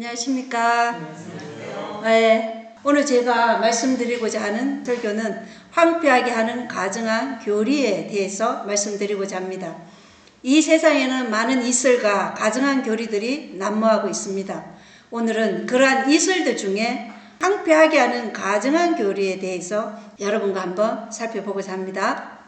안녕하십니까. 네, 오늘 제가 말씀드리고자 하는 설교는 황폐하게 하는 가증한 교리에 대해서 말씀드리고자 합니다. 이 세상에는 많은 이슬과 가증한 교리들이 난무하고 있습니다. 오늘은 그러한 이슬들 중에 황폐하게 하는 가증한 교리에 대해서 여러분과 한번 살펴보고자 합니다.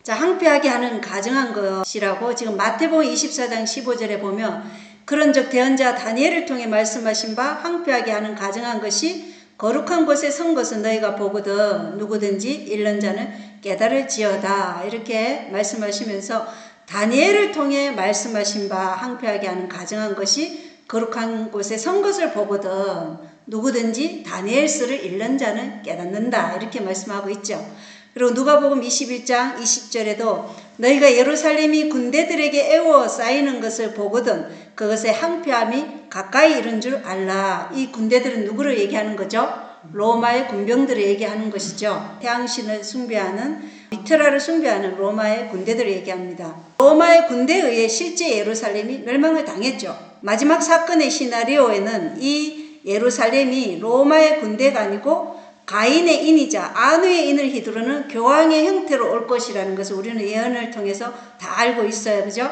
자, 황폐하게 하는 가증한 것이라고 지금 마태복음 24장 15절에 보면 그런즉 대언자 다니엘을 통해 말씀하신 바 황폐하게 하는 가증한 것이 거룩한 곳에 선 것은 너희가 보거든 누구든지 읽는 자는 깨달을지어다 이렇게 말씀하시면서 다니엘을 통해 말씀하신 바 황폐하게 하는 가증한 것이 거룩한 곳에 선 것을 보거든 누구든지 다니엘서를 읽는 자는 깨닫는다 이렇게 말씀하고 있죠. 그리고 누가복음 21장 20절에도 너희가 예루살렘이 군대들에게 애워 쌓이는 것을 보거든 그것의 황폐함이 가까이 이른 줄 알라. 이 군대들은 누구를 얘기하는 거죠? 로마의 군병들을 얘기하는 것이죠. 태양신을 숭배하는 미트라를 숭배하는 로마의 군대들을 얘기합니다. 로마의 군대에 의해 실제 예루살렘이 멸망을 당했죠. 마지막 사건의 시나리오에는 이 예루살렘이 로마의 군대가 아니고 가인의 인이자 안우의 인을 휘두르는 교황의 형태로 올 것이라는 것을 우리는 예언을 통해서 다 알고 있어요. 그죠?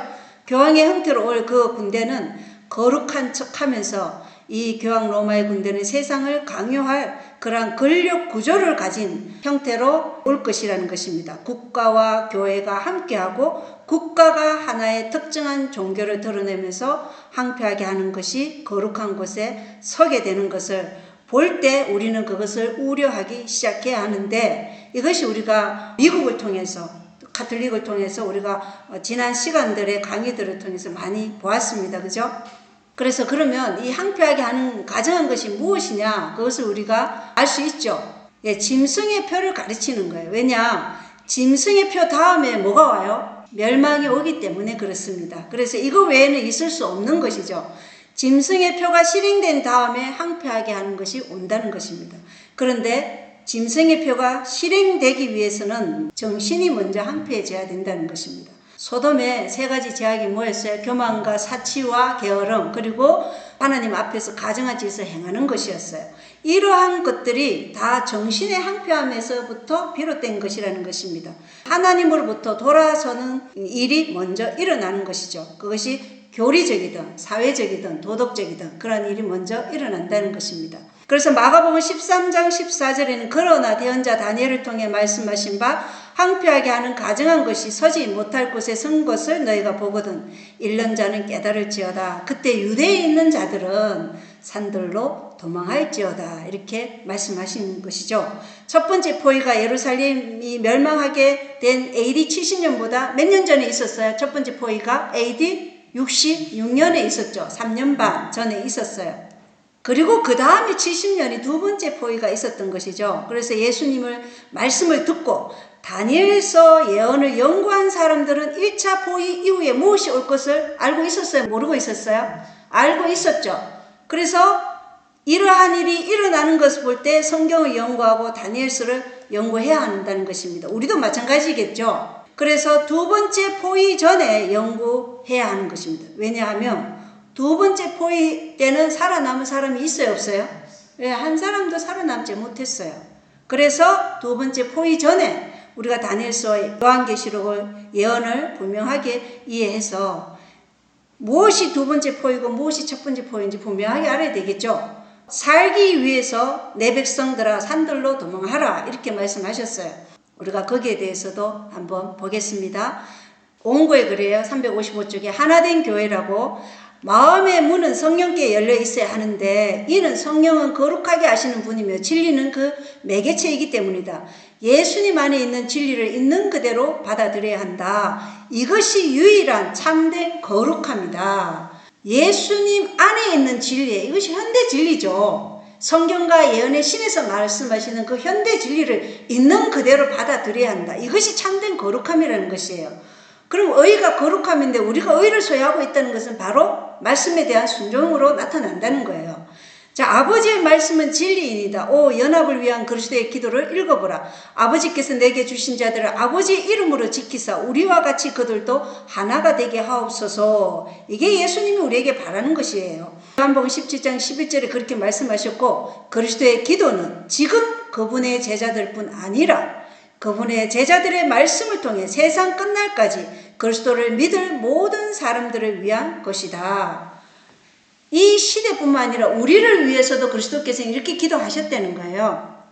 교황의 형태로 올 그 군대는 거룩한 척하면서 이 교황 로마의 군대는 세상을 강요할 그러한 권력 구조를 가진 형태로 올 것이라는 것입니다. 국가와 교회가 함께하고 국가가 하나의 특정한 종교를 드러내면서 황폐하게 하는 것이 거룩한 곳에 서게 되는 것을 볼 때 우리는 그것을 우려하기 시작해야 하는데 이것이 우리가 미국을 통해서 가톨릭을 통해서 우리가 지난 시간들의 강의들을 통해서 많이 보았습니다. 그죠? 그래서 그러면 이 황폐하게 하는 가증한 것이 무엇이냐 그것을 우리가 알 수 있죠. 예, 짐승의 표를 가르치는 거예요. 왜냐? 짐승의 표 다음에 뭐가 와요? 멸망이 오기 때문에 그렇습니다. 그래서 이거 외에는 있을 수 없는 것이죠. 짐승의 표가 실행된 다음에 황폐하게 하는 것이 온다는 것입니다. 그런데 짐승의 표가 실행되기 위해서는 정신이 먼저 황폐해져야 된다는 것입니다. 소돔에 세 가지 제약이 뭐였어요? 교만과 사치와 게으름 그리고 하나님 앞에서 가증한 짓을 행하는 것이었어요. 이러한 것들이 다 정신의 황폐함에서부터 비롯된 것이라는 것입니다. 하나님으로부터 돌아서는 일이 먼저 일어나는 것이죠. 그것이 교리적이든 사회적이든 도덕적이든 그런 일이 먼저 일어난다는 것입니다. 그래서 마가복음 13장 14절에는 그러나 대언자 다니엘을 통해 말씀하신 바 황폐하게 하는 가증한 것이 서지 못할 곳에 선 것을 너희가 보거든 읽는 자는 깨달을지어다. 그때 유대에 있는 자들은 산들로 도망할지어다 이렇게 말씀하신 것이죠. 첫 번째 포위가 예루살렘이 멸망하게 된 AD 70년보다 몇 년 전에 있었어요. 첫 번째 포위가 AD 66년에 있었죠. 3년 반 전에 있었어요. 그리고 그 다음에 70년이 두 번째 포위가 있었던 것이죠. 그래서 예수님을 말씀을 듣고 다니엘서 예언을 연구한 사람들은 1차 포위 이후에 무엇이 올 것을 알고 있었어요? 모르고 있었어요? 알고 있었죠. 그래서 이러한 일이 일어나는 것을 볼 때 성경을 연구하고 다니엘서를 연구해야 한다는 것입니다. 우리도 마찬가지겠죠. 그래서 두 번째 포위 전에 연구해야 하는 것입니다. 왜냐하면 두 번째 포위 때는 살아남은 사람이 있어요, 없어요? 네, 한 사람도 살아남지 못했어요. 그래서 두 번째 포위 전에 우리가 다니엘서와 요한계시록을 예언을 분명하게 이해해서 무엇이 두 번째 포위고 무엇이 첫 번째 포위인지 분명하게 알아야 되겠죠. 살기 위해서 내 백성들아 산들로 도망하라 이렇게 말씀하셨어요. 우리가 거기에 대해서도 한번 보겠습니다. 온고에 그래요. 355쪽에 하나된 교회라고 마음의 문은 성령께 열려 있어야 하는데 이는 성령은 거룩하게 하시는 분이며 진리는 그 매개체이기 때문이다. 예수님 안에 있는 진리를 있는 그대로 받아들여야 한다. 이것이 유일한 참된 거룩함이다. 예수님 안에 있는 진리, 이것이 현대 진리죠. 성경과 예언의 신에서 말씀하시는 그 현대 진리를 있는 그대로 받아들여야 한다. 이것이 참된 거룩함이라는 것이에요. 그럼 의가 거룩함인데 우리가 의를 소유하고 있다는 것은 바로 말씀에 대한 순종으로 나타난다는 거예요. 자, 아버지의 말씀은 진리이니다. 오 연합을 위한 그리스도의 기도를 읽어보라. 아버지께서 내게 주신 자들을 아버지 이름으로 지키사 우리와 같이 그들도 하나가 되게 하옵소서. 이게 예수님이 우리에게 바라는 것이에요. 요한복음 17장 11절에 그렇게 말씀하셨고, 그리스도의 기도는 지금 그분의 제자들뿐 아니라 그분의 제자들의 말씀을 통해 세상 끝날까지 그리스도를 믿을 모든 사람들을 위한 것이다. 이 시대뿐만 아니라 우리를 위해서도 그리스도께서 이렇게 기도하셨다는 거예요.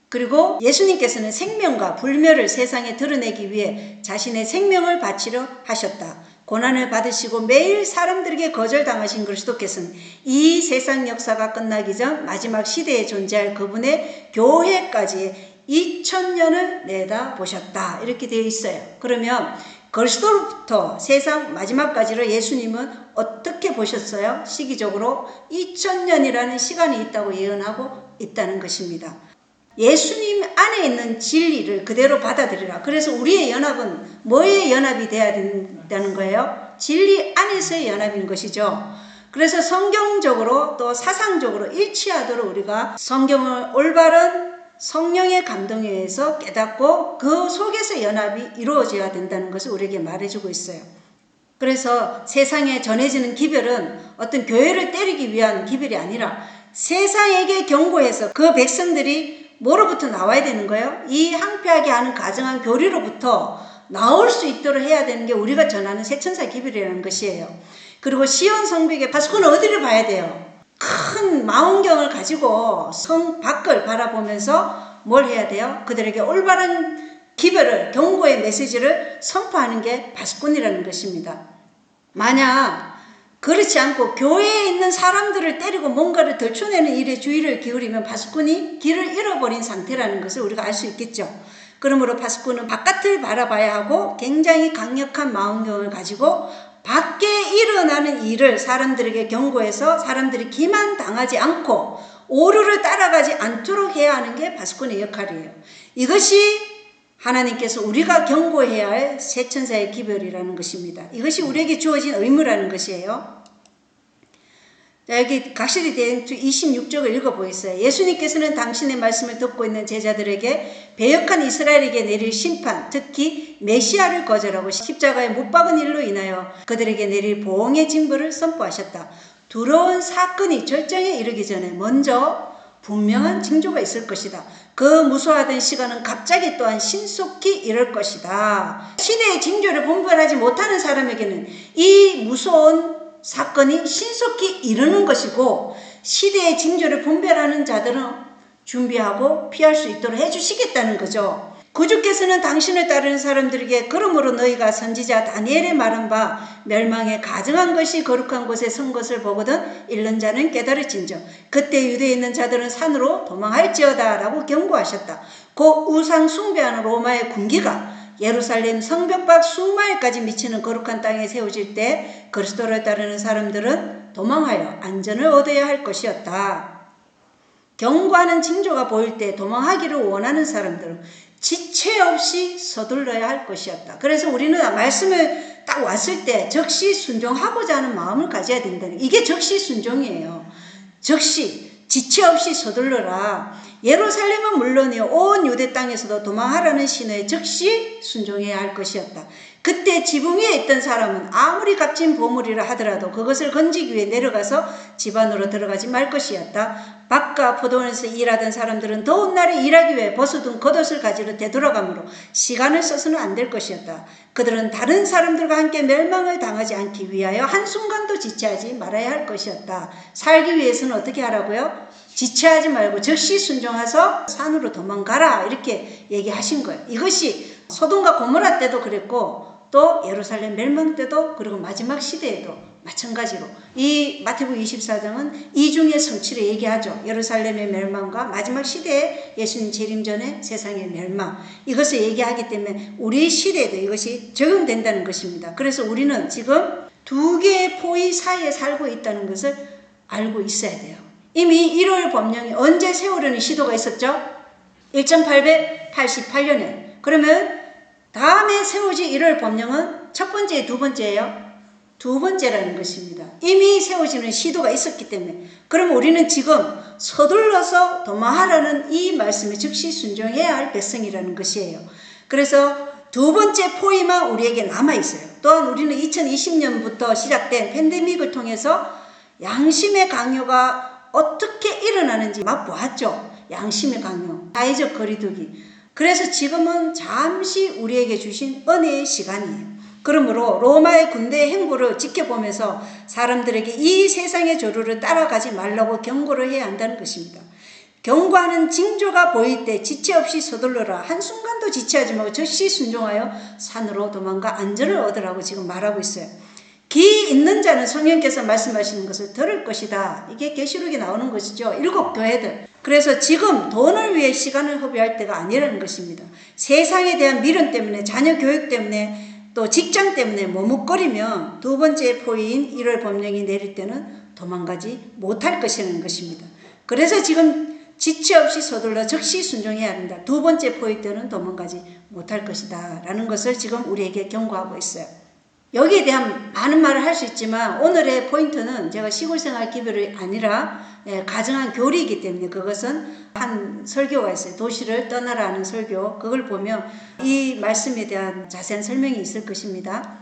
그리고 예수님께서는 생명과 불멸을 세상에 드러내기 위해 자신의 생명을 바치려 하셨다. 고난을 받으시고 매일 사람들에게 거절당하신 그리스도께서는 이 세상 역사가 끝나기 전 마지막 시대에 존재할 그분의 교회까지 2000년을 내다보셨다. 이렇게 되어 있어요. 그러면 그리스도로부터 세상 마지막까지로 예수님은 어떻게 보셨어요? 시기적으로 2000년이라는 시간이 있다고 예언하고 있다는 것입니다. 예수님 안에 있는 진리를 그대로 받아들이라. 그래서 우리의 연합은 뭐의 연합이 돼야 된다는 거예요? 진리 안에서의 연합인 것이죠. 그래서 성경적으로 또 사상적으로 일치하도록 우리가 성경을 올바른 성령의 감동에 의해서 깨닫고 그 속에서 연합이 이루어져야 된다는 것을 우리에게 말해주고 있어요. 그래서 세상에 전해지는 기별은 어떤 교회를 때리기 위한 기별이 아니라 세상에게 경고해서 그 백성들이 뭐로부터 나와야 되는 거예요? 이 항폐하게 하는 가정한 교리로부터 나올 수 있도록 해야 되는 게 우리가 전하는 새천사 기별이라는 것이에요. 그리고 시온 성벽의 파수꾼은 어디를 봐야 돼요? 큰 망원경을 가지고 성 밖을 바라보면서 뭘 해야 돼요? 그들에게 올바른 기별을, 경고의 메시지를 선포하는 게 파수꾼이라는 것입니다. 만약 그렇지 않고 교회에 있는 사람들을 때리고 뭔가를 덜쳐내는 일에 주의를 기울이면 파수꾼이 길을 잃어버린 상태라는 것을 우리가 알 수 있겠죠. 그러므로 파수꾼은 바깥을 바라봐야 하고 굉장히 강력한 망원경을 가지고 밖에 일어나는 일을 사람들에게 경고해서 사람들이 기만당하지 않고 오류를 따라가지 않도록 해야 하는 게 파수꾼의 역할이에요. 이것이 하나님께서 우리가 경고해야 할 새천사의 기별이라는 것입니다. 이것이 우리에게 주어진 의무라는 것이에요. 자, 여기 각실이 된 26절을 읽어보겠어요. 예수님께서는 당신의 말씀을 듣고 있는 제자들에게 배역한 이스라엘에게 내릴 심판, 특히 메시아를 거절하고 십자가에 못 박은 일로 인하여 그들에게 내릴 보응의 징벌을 선포하셨다. 두려운 사건이 절정에 이르기 전에 먼저 분명한 징조가 있을 것이다. 그 무수하던 시간은 갑자기 또한 신속히 이를 것이다. 시대의 징조를 분별하지 못하는 사람에게는 이 무서운 사건이 신속히 이르는 것이고, 시대의 징조를 분별하는 자들은 준비하고 피할 수 있도록 해주시겠다는 거죠. 구주께서는 당신을 따르는 사람들에게 그러므로 너희가 선지자 다니엘의 말한 바 멸망에 가증한 것이 거룩한 곳에 선 것을 보거든 읽는 자는 깨달을진저 그때 유대에 있는 자들은 산으로 도망할지어다 라고 경고하셨다. 곧 우상 숭배하는 로마의 군기가 예루살렘 성벽 밖 수마일까지 미치는 거룩한 땅에 세워질 때 그리스도를 따르는 사람들은 도망하여 안전을 얻어야 할 것이었다. 경고하는 징조가 보일 때 도망하기를 원하는 사람들은 지체 없이 서둘러야 할 것이었다. 그래서 우리는 말씀을 딱 왔을 때 즉시 순종하고자 하는 마음을 가져야 된다는, 이게 즉시 순종이에요. 즉시 지체 없이 서둘러라. 예루살렘은 물론이요 온 유대 땅에서도 도망하라는 신호에 즉시 순종해야 할 것이었다. 그때 지붕 위에 있던 사람은 아무리 값진 보물이라 하더라도 그것을 건지기 위해 내려가서 집 안으로 들어가지 말 것이었다. 밭과 포도원에서 일하던 사람들은 더운 날에 일하기 위해 벗어둔 겉옷을 가지러 되돌아가므로 시간을 써서는 안 될 것이었다. 그들은 다른 사람들과 함께 멸망을 당하지 않기 위하여 한순간도 지체하지 말아야 할 것이었다. 살기 위해서는 어떻게 하라고요? 지체하지 말고 즉시 순종해서 산으로 도망가라, 이렇게 얘기하신 거예요. 이것이 소돔과 고모라 때도 그랬고 또 예루살렘 멸망 때도, 그리고 마지막 시대에도 마찬가지로 이 마태복음 24장은 이중의 성취를 얘기하죠. 예루살렘의 멸망과 마지막 시대에 예수님 재림 전에 세상의 멸망, 이것을 얘기하기 때문에 우리 시대에도 이것이 적용된다는 것입니다. 그래서 우리는 지금 두 개의 포위 사이에 살고 있다는 것을 알고 있어야 돼요. 이미 일월 법령이 언제 세우려는 시도가 있었죠? 1888년에. 그러면 다음에 세워질 일월 법령은 첫 번째, 두 번째예요? 두 번째라는 것입니다. 이미 세워지는 시도가 있었기 때문에 그럼 우리는 지금 서둘러서 도망하라는 이 말씀에 즉시 순종해야 할 백성이라는 것이에요. 그래서 두 번째 포위만 우리에게 남아있어요. 또한 우리는 2020년부터 시작된 팬데믹을 통해서 양심의 강요가 어떻게 일어나는지 맛보았죠. 양심의 강요, 사회적 거리두기. 그래서 지금은 잠시 우리에게 주신 은혜의 시간이에요. 그러므로 로마의 군대의 행보를 지켜보면서 사람들에게 이 세상의 조류를 따라가지 말라고 경고를 해야 한다는 것입니다. 경고하는 징조가 보일 때 지체 없이 서둘러라. 한순간도 지체하지 말고 즉시 순종하여 산으로 도망가 안전을 얻으라고 지금 말하고 있어요. 귀 있는 자는 성령께서 말씀하시는 것을 들을 것이다. 이게 계시록에 나오는 것이죠. 7 교회들. 그래서 지금 돈을 위해 시간을 허비할 때가 아니라는 것입니다. 세상에 대한 미련 때문에, 자녀 교육 때문에, 또 직장 때문에 머뭇거리면 두 번째 포위인 1월 법령이 내릴 때는 도망가지 못할 것이라는 것입니다. 그래서 지금 지체 없이 서둘러 즉시 순종해야 한다. 두 번째 포위 때는 도망가지 못할 것이다 라는 것을 지금 우리에게 경고하고 있어요. 여기에 대한 많은 말을 할 수 있지만 오늘의 포인트는 제가 시골생활 기별이 아니라 가정한 교리이기 때문에 그것은 한 설교가 있어요. 도시를 떠나라는 설교. 그걸 보면 이 말씀에 대한 자세한 설명이 있을 것입니다.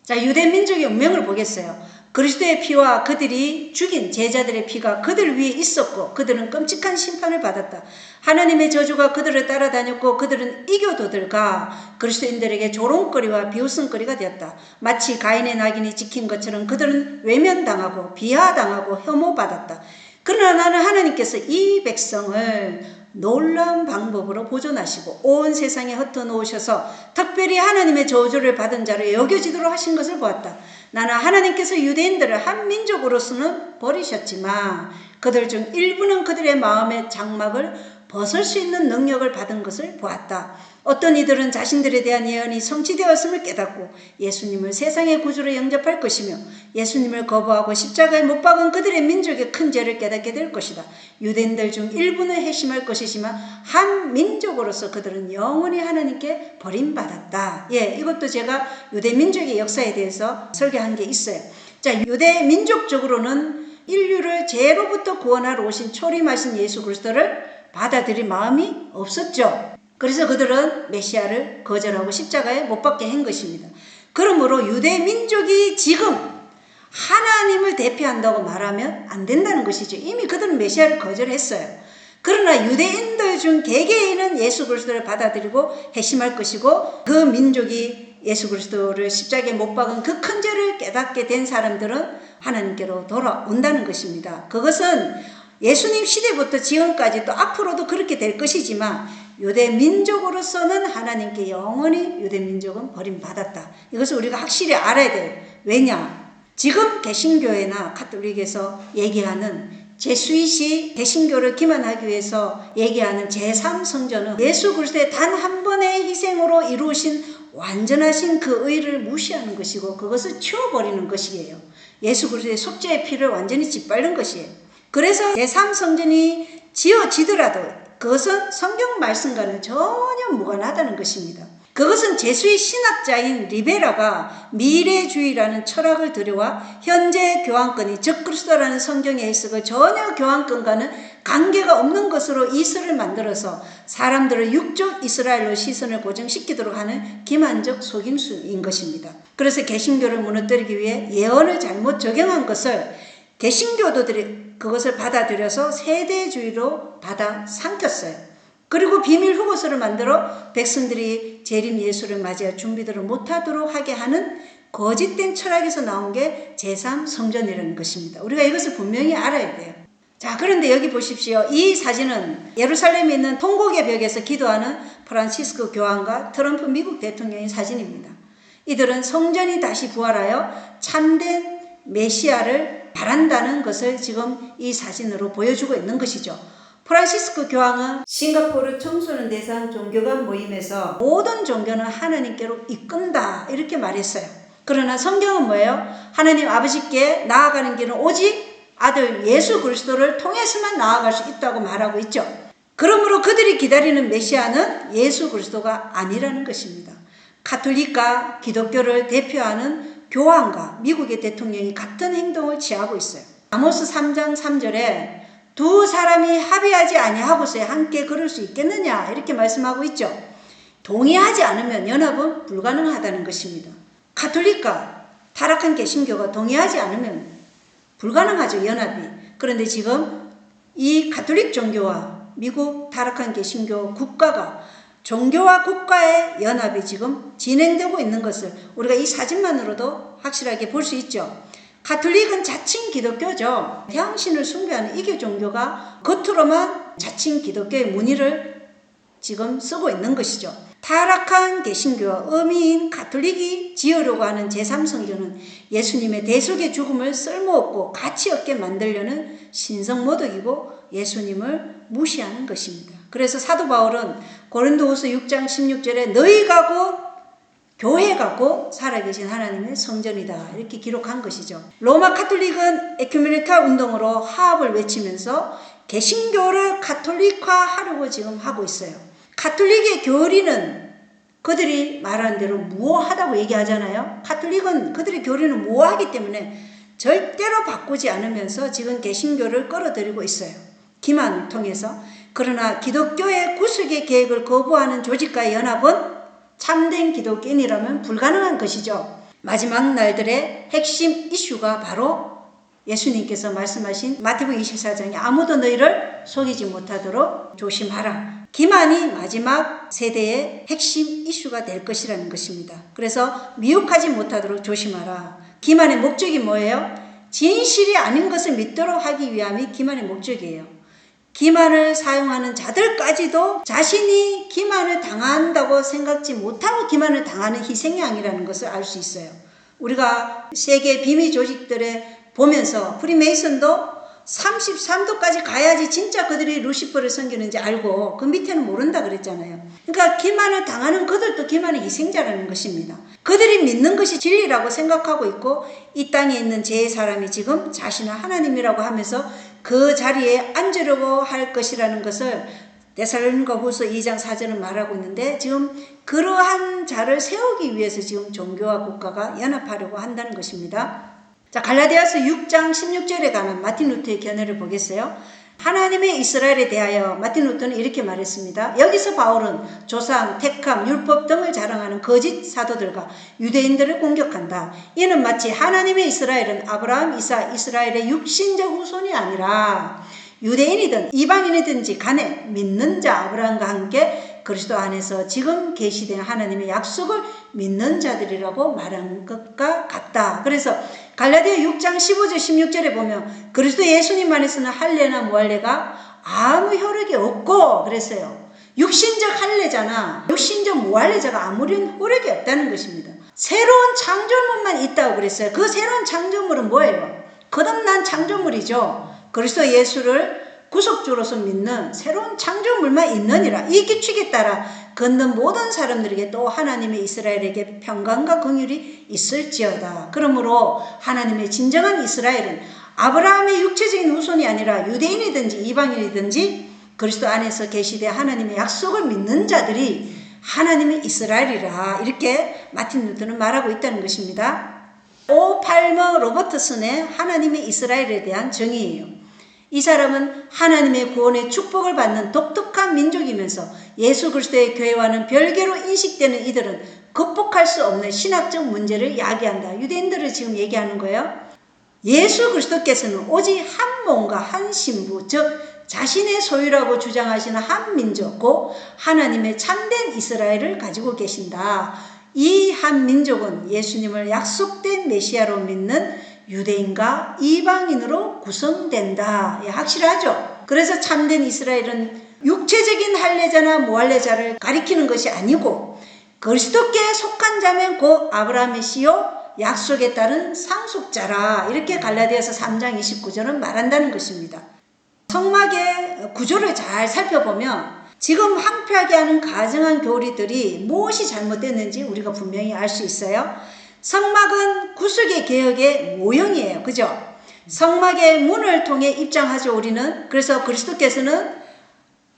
자, 유대 민족의 운명을 보겠어요. 그리스도의 피와 그들이 죽인 제자들의 피가 그들 위에 있었고 그들은 끔찍한 심판을 받았다. 하나님의 저주가 그들을 따라다녔고 그들은 이교도들과 그리스도인들에게 조롱거리와 비웃음거리가 되었다. 마치 가인의 낙인이 찍힌 것처럼 그들은 외면당하고 비하당하고 혐오받았다. 그러나 나는 하나님께서 이 백성을 놀라운 방법으로 보존하시고 온 세상에 흩어놓으셔서 특별히 하나님의 저주를 받은 자로 여겨지도록 하신 것을 보았다. 나는 하나님께서 유대인들을 한 민족으로서는 버리셨지만 그들 중 일부는 그들의 마음의 장막을 벗을 수 있는 능력을 받은 것을 보았다. 어떤 이들은 자신들에 대한 예언이 성취되었음을 깨닫고 예수님을 세상의 구주로 영접할 것이며 예수님을 거부하고 십자가에 못 박은 그들의 민족의 큰 죄를 깨닫게 될 것이다. 유대인들 중 일부는 회심할 것이지만 한 민족으로서 그들은 영원히 하나님께 버림받았다. 이것도 제가 유대 민족의 역사에 대해서 설교한 게 있어요. 자, 유대 민족적으로는 인류를 죄로부터 구원하러 오신 초림하신 예수 그리스도를 받아들일 마음이 없었죠. 그래서 그들은 메시아를 거절하고 십자가에 못 박게 한 것입니다. 그러므로 유대 민족이 지금 하나님을 대표한다고 말하면 안 된다는 것이죠. 이미 그들은 메시아를 거절했어요. 그러나 유대인들 중 개개인은 예수 그리스도를 받아들이고 회심할 것이고 그 민족이 예수 그리스도를 십자가에 못 박은 그 큰 죄를 깨닫게 된 사람들은 하나님께로 돌아온다는 것입니다. 그것은 예수님 시대부터 지금까지 또 앞으로도 그렇게 될 것이지만 유대 민족으로서는 하나님께 영원히 유대 민족은 버림받았다. 이것을 우리가 확실히 알아야 돼요. 왜냐? 지금 개신교회나 가톨릭에서 얘기하는 제수이시 개신교를 기만하기 위해서 얘기하는 제3성전은 예수 그리스도의 단 한 번의 희생으로 이루신 완전하신 그 의를 무시하는 것이고 그것을 치워버리는 것이에요. 예수 그리스도의 속죄의 피를 완전히 짓밟는 것이에요. 그래서 제3성전이 지어지더라도 그것은 성경 말씀과는 전혀 무관하다는 것입니다. 그것은 제수의 신학자인 리베라가 미래주의라는 철학을 들여와 현재 교황권이 즉 그리스도라는 성경의 해석을 전혀 교황권과는 관계가 없는 것으로 이슬을 만들어서 사람들을 육적 이스라엘로 시선을 고정시키도록 하는 기만적 속임수인 것입니다. 그래서 개신교를 무너뜨리기 위해 예언을 잘못 적용한 것을 개신교도들이 그것을 받아들여서 세대주의로 받아 삼켰어요. 그리고 비밀 후보서를 만들어 백성들이 재림 예수를 맞이할 준비들을 못하도록 하게 하는 거짓된 철학에서 나온 게 제3성전이라는 것입니다. 우리가 이것을 분명히 알아야 돼요. 자, 그런데 여기 보십시오. 이 사진은 예루살렘에 있는 통곡의 벽에서 기도하는 프란시스코 교황과 트럼프 미국 대통령의 사진입니다. 이들은 성전이 다시 부활하여 참된 메시아를 바란다는 것을 지금 이 사진으로 보여주고 있는 것이죠. 프란시스코 교황은 싱가포르 청소년 대상 종교관 모임에서 모든 종교는 하나님께로 이끈다 이렇게 말했어요. 그러나 성경은 뭐예요? 하나님 아버지께 나아가는 길은 오직 아들 예수 그리스도를 통해서만 나아갈 수 있다고 말하고 있죠. 그러므로 그들이 기다리는 메시아는 예수 그리스도가 아니라는 것입니다. 가톨릭과 기독교를 대표하는 교황과 미국의 대통령이 같은 행동을 취하고 있어요. 아모스 3장 3절에 두 사람이 합의하지 아니하고서 함께 걸을 수 있겠느냐 이렇게 말씀하고 있죠. 동의하지 않으면 연합은 불가능하다는 것입니다. 가톨릭과 타락한 개신교가 동의하지 않으면 불가능하죠, 연합이. 그런데 지금 이 가톨릭 종교와 미국 타락한 개신교 국가가 종교와 국가의 연합이 지금 진행되고 있는 것을 우리가 이 사진만으로도 확실하게 볼 수 있죠. 가톨릭은 자칭 기독교죠. 태양신을 숭배하는 이교 종교가 겉으로만 자칭 기독교의 무늬를 지금 쓰고 있는 것이죠. 타락한 개신교와 어미인 가톨릭이 지으려고 하는 제3성교는 예수님의 대속의 죽음을 쓸모없고 가치 없게 만들려는 신성모독이고 예수님을 무시하는 것입니다. 그래서 사도 바울은 고린도후서 6장 16절에 너희 가고 교회 가고 살아계신 하나님의 성전이다 이렇게 기록한 것이죠. 로마 가톨릭은 에큐메니카 운동으로 화합을 외치면서 개신교를 가톨릭화하려고 지금 하고 있어요. 가톨릭의 교리는 그들이 말하는 대로 무오하다고 얘기하잖아요. 가톨릭은 그들의 교리는 무오하기 때문에 절대로 바꾸지 않으면서 지금 개신교를 끌어들이고 있어요. 기만을 통해서. 그러나 기독교의 구속의 계획을 거부하는 조직과의 연합은 참된 기독교인이라면 불가능한 것이죠. 마지막 날들의 핵심 이슈가 바로 예수님께서 말씀하신 마태복음 24장에 아무도 너희를 속이지 못하도록 조심하라. 기만이 마지막 세대의 핵심 이슈가 될 것이라는 것입니다. 그래서 미혹하지 못하도록 조심하라. 기만의 목적이 뭐예요? 진실이 아닌 것을 믿도록 하기 위함이 기만의 목적이에요. 기만을 사용하는 자들까지도 자신이 기만을 당한다고 생각지 못하고 기만을 당하는 희생양이라는 것을 알 수 있어요. 우리가 세계 비밀 조직들에 보면서 프리메이슨도 33도까지 가야지 진짜 그들이 루시퍼를 섬기는지 알고 그 밑에는 모른다 그랬잖아요. 그러니까 기만을 당하는 그들도 기만의 희생자라는 것입니다. 그들이 믿는 것이 진리라고 생각하고 있고 이 땅에 있는 제 사람이 지금 자신을 하나님이라고 하면서 그 자리에 앉으려고 할 것이라는 것을 데살로니가후서 2장 4절은 말하고 있는데 지금 그러한 자를 세우기 위해서 지금 종교와 국가가 연합하려고 한다는 것입니다. 자, 갈라디아서 6장 16절에 관한 마틴 루터의 견해를 보겠어요. 하나님의 이스라엘에 대하여 마틴 루터는 이렇게 말했습니다. 여기서 바울은 조상, 택함, 율법 등을 자랑하는 거짓 사도들과 유대인들을 공격한다. 이는 마치 하나님의 이스라엘은 아브라함, 이삭, 이스라엘의 육신적 후손이 아니라 유대인이든 이방인이든지 간에 믿는 자 아브라함과 함께 그리스도 안에서 지금 계시된 하나님의 약속을 믿는 자들이라고 말한 것과 같다. 그래서 갈라디아 6장 15절 16절에 보면 그리스도 예수님 안에서는 할례나 무할례가 아무 효력이 없고 그랬어요. 육신적 할례자나 육신적 무할례자가 아무런 효력이 없다는 것입니다. 새로운 창조물만 있다고 그랬어요. 그 새로운 창조물은 뭐예요? 거듭난 창조물이죠. 그리스도 예수를 구속주로서 믿는 새로운 창조물만 있느니라. 이 규칙에 따라 걷는 모든 사람들에게 또 하나님의 이스라엘에게 평강과 긍휼이 있을지어다. 그러므로 하나님의 진정한 이스라엘은 아브라함의 육체적인 후손이 아니라 유대인이든지 이방인이든지 그리스도 안에서 계시되 하나님의 약속을 믿는 자들이 하나님의 이스라엘이라. 이렇게 마틴 루터는 말하고 있다는 것입니다. 오 팔머 로버트슨의 하나님의 이스라엘에 대한 정의예요. 이 사람은 하나님의 구원의 축복을 받는 독특한 민족이면서 예수 그리스도의 교회와는 별개로 인식되는 이들은 극복할 수 없는 신학적 문제를 야기한다. 유대인들을 지금 얘기하는 거예요. 예수 그리스도께서는 오직 한 몸과 한 신부, 즉 자신의 소유라고 주장하시는 한 민족, 곧 하나님의 참된 이스라엘을 가지고 계신다. 이 한 민족은 예수님을 약속된 메시아로 믿는 유대인과 이방인으로 구성된다. 예, 확실하죠? 그래서 참된 이스라엘은 육체적인 할례자나 무할례자를 가리키는 것이 아니고 그리스도께 속한 자면 곧 아브라함의 씨요 약속에 따른 상속자라. 이렇게 갈라디아서 3장 29절은 말한다는 것입니다. 성막의 구조를 잘 살펴보면 지금 황폐하게 하는 가증한 교리들이 무엇이 잘못됐는지 우리가 분명히 알 수 있어요. 성막은 구속의 개혁의 모형이에요. 그죠? 성막의 문을 통해 입장하죠, 우리는. 그래서 그리스도께서는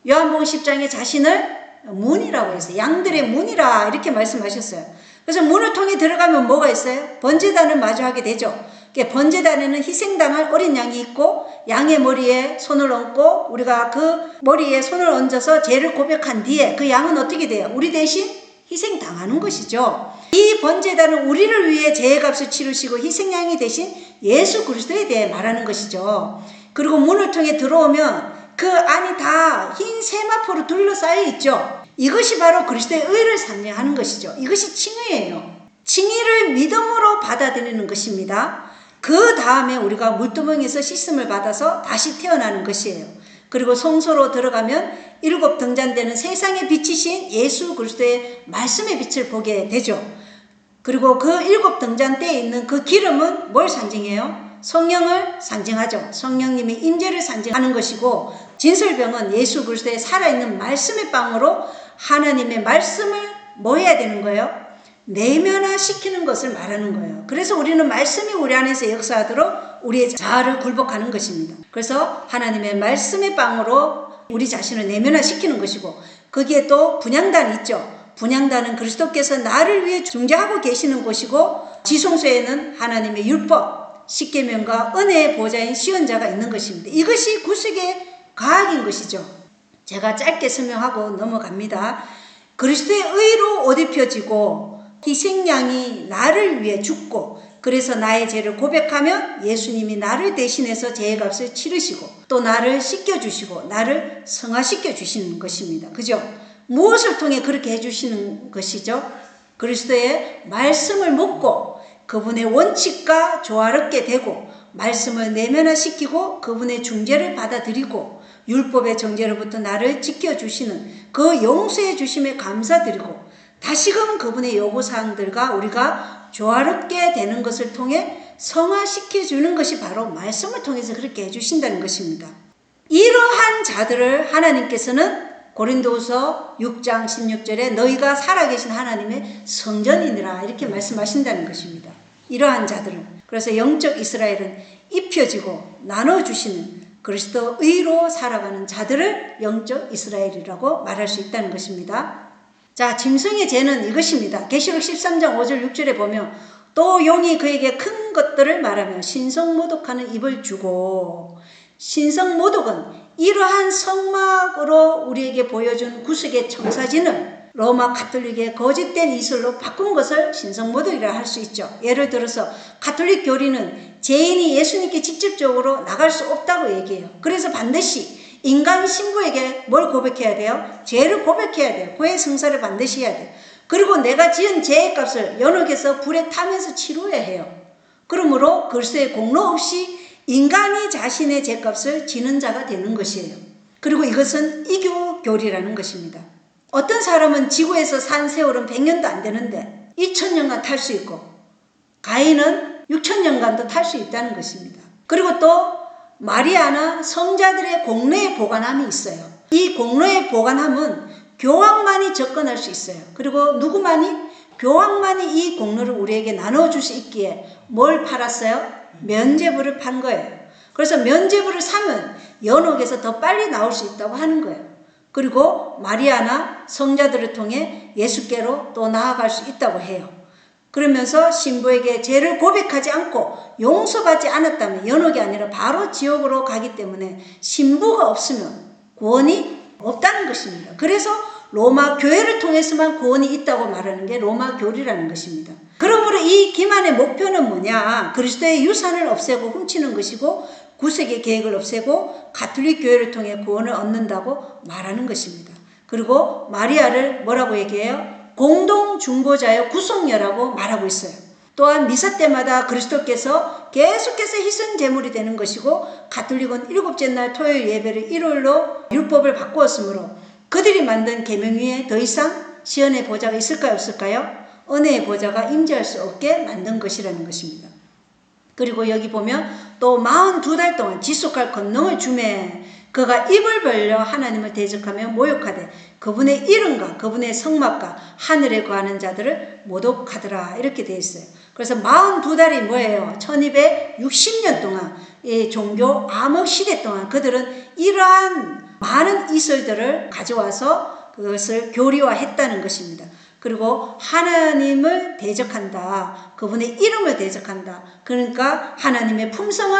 요한복음 10장에 자신을 문이라고 했어요. 양들의 문이라 이렇게 말씀하셨어요. 그래서 문을 통해 들어가면 뭐가 있어요? 번제단을 마주하게 되죠. 번제단에는 희생당할 어린 양이 있고 양의 머리에 손을 얹고 우리가 그 머리에 손을 얹어서 죄를 고백한 뒤에 그 양은 어떻게 돼요? 우리 대신 희생당하는 것이죠. 이 번제단은 우리를 위해 죄의 값을 치르시고 희생양이 되신 예수 그리스도에 대해 말하는 것이죠. 그리고 문을 통해 들어오면 그 안이 다 흰 세마포로 둘러싸여 있죠. 이것이 바로 그리스도의 의를 상징하는 것이죠. 이것이 칭의예요. 칭의를 믿음으로 받아들이는 것입니다. 그 다음에 우리가 물두멍에서 씻음을 받아서 다시 태어나는 것이에요. 그리고 성소로 들어가면 7 등잔대는 세상에 비치신 예수 그리스도의 말씀의 빛을 보게 되죠. 그리고 그 7 등잔대에 있는 그 기름은 뭘 상징해요? 성령을 상징하죠. 성령님이 임재를 상징하는 것이고, 진설병은 예수 그리스도의 살아있는 말씀의 빵으로 하나님의 말씀을 뭐 해야 되는 거예요? 내면화시키는 것을 말하는 거예요. 그래서 우리는 말씀이 우리 안에서 역사하도록 우리의 자아를 굴복하는 것입니다. 그래서 하나님의 말씀의 빵으로 우리 자신을 내면화시키는 것이고, 거기에 또 분향단이 있죠. 분향단은 그리스도께서 나를 위해 중재하고 계시는 곳이고, 지성소에는 하나님의 율법, 십계명과 은혜의 보좌인 시언자가 있는 것입니다. 이것이 구속의 과학인 것이죠. 제가 짧게 설명하고 넘어갑니다. 그리스도의 의로 옷 입혀지고 희생양이 나를 위해 죽고, 그래서 나의 죄를 고백하면 예수님이 나를 대신해서 죄의 값을 치르시고 또 나를 씻겨주시고 나를 성화시켜 주시는 것입니다. 그죠? 무엇을 통해 그렇게 해주시는 것이죠? 그리스도의 말씀을 묻고 그분의 원칙과 조화롭게 되고 말씀을 내면화시키고 그분의 중재를 받아들이고 율법의 정죄로부터 나를 지켜주시는 그 용서해 주심에 감사드리고 다시금 그분의 요구사항들과 우리가 조화롭게 되는 것을 통해 성화시켜주는 것이 바로 말씀을 통해서 그렇게 해주신다는 것입니다. 이러한 자들을 하나님께서는 고린도후서 6장 16절에 너희가 살아계신 하나님의 성전이니라 이렇게 말씀하신다는 것입니다. 이러한 자들은, 그래서 영적 이스라엘은 입혀지고 나눠주시는 그리스도 의로 살아가는 자들을 영적 이스라엘이라고 말할 수 있다는 것입니다. 자, 짐승의 죄는 이것입니다. 계시록 13장 5절 6절에 보면 또 용이 그에게 큰 것들을 말하며 신성모독하는 입을 주고, 신성모독은 이러한 성막으로 우리에게 보여준 구속의 청사진을 로마 가톨릭의 거짓된 이슬로 바꾼 것을 신성모독이라 할 수 있죠. 예를 들어서 가톨릭 교리는 죄인이 예수님께 직접적으로 나갈 수 없다고 얘기해요. 그래서 반드시 인간 신부에게 뭘 고백해야 돼요? 죄를 고백해야 돼요. 고해 성사를 반드시 해야 돼요. 그리고 내가 지은 죄의 값을 연옥에서 불에 타면서 치러야 해요. 그러므로 그리스도의 공로 없이 인간이 자신의 죄값을 지는 자가 되는 것이에요. 그리고 이것은 이교 교리라는 것입니다. 어떤 사람은 지구에서 산 세월은 100년도 안 되는데 2000년간 탈 수 있고 가인은 6000년간도 탈 수 있다는 것입니다. 그리고 또 마리아나 성자들의 공로의 보관함이 있어요. 이 공로의 보관함은 교황만이 접근할 수 있어요. 그리고 누구만이? 교황만이 이 공로를 우리에게 나눠줄 수 있기에 뭘 팔았어요? 면죄부를 판 거예요. 그래서 면죄부를 사면 연옥에서 더 빨리 나올 수 있다고 하는 거예요. 그리고 마리아나 성자들을 통해 예수께로 또 나아갈 수 있다고 해요. 그러면서 신부에게 죄를 고백하지 않고 용서받지 않았다면 연옥이 아니라 바로 지옥으로 가기 때문에 신부가 없으면 구원이 없다는 것입니다. 그래서 로마 교회를 통해서만 구원이 있다고 말하는 게 로마 교리라는 것입니다. 그러므로 이 기만의 목표는 뭐냐? 그리스도의 유산을 없애고 훔치는 것이고 구속의 계획을 없애고 가톨릭 교회를 통해 구원을 얻는다고 말하는 것입니다. 그리고 마리아를 뭐라고 얘기해요? 공동 중보자여 구속녀라고 말하고 있어요. 또한 미사 때마다 그리스도께서 계속해서 희생 제물이 되는 것이고 가톨릭은 7째 날 토요일 예배를 일요일로 율법을 바꾸었으므로 그들이 만든 계명 위에 더 이상 시온의 보좌가 있을까요? 없을까요? 은혜의 보좌가 임재할 수 없게 만든 것이라는 것입니다. 그리고 여기 보면 또 42달 동안 지속할 권능을 주매 그가 입을 벌려 하나님을 대적하며 모욕하되 그분의 이름과 그분의 성막과 하늘에 거하는 자들을 모독하더라 이렇게 되어 있어요. 그래서 42달이 뭐예요? 1260년 동안 이 종교 암흑 시대 동안 그들은 이러한 많은 이슬들을 가져와서 그것을 교리화했다는 것입니다. 그리고 하나님을 대적한다. 그분의 이름을 대적한다. 그러니까 하나님의 품성을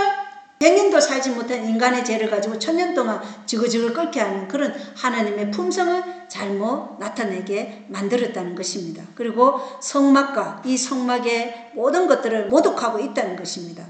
100년도 살지 못한 인간의 죄를 가지고 1000년 동안 지글지글 끓게 하는 그런 하나님의 품성을 잘못 나타내게 만들었다는 것입니다. 그리고 성막과 이 성막의 모든 것들을 모독하고 있다는 것입니다.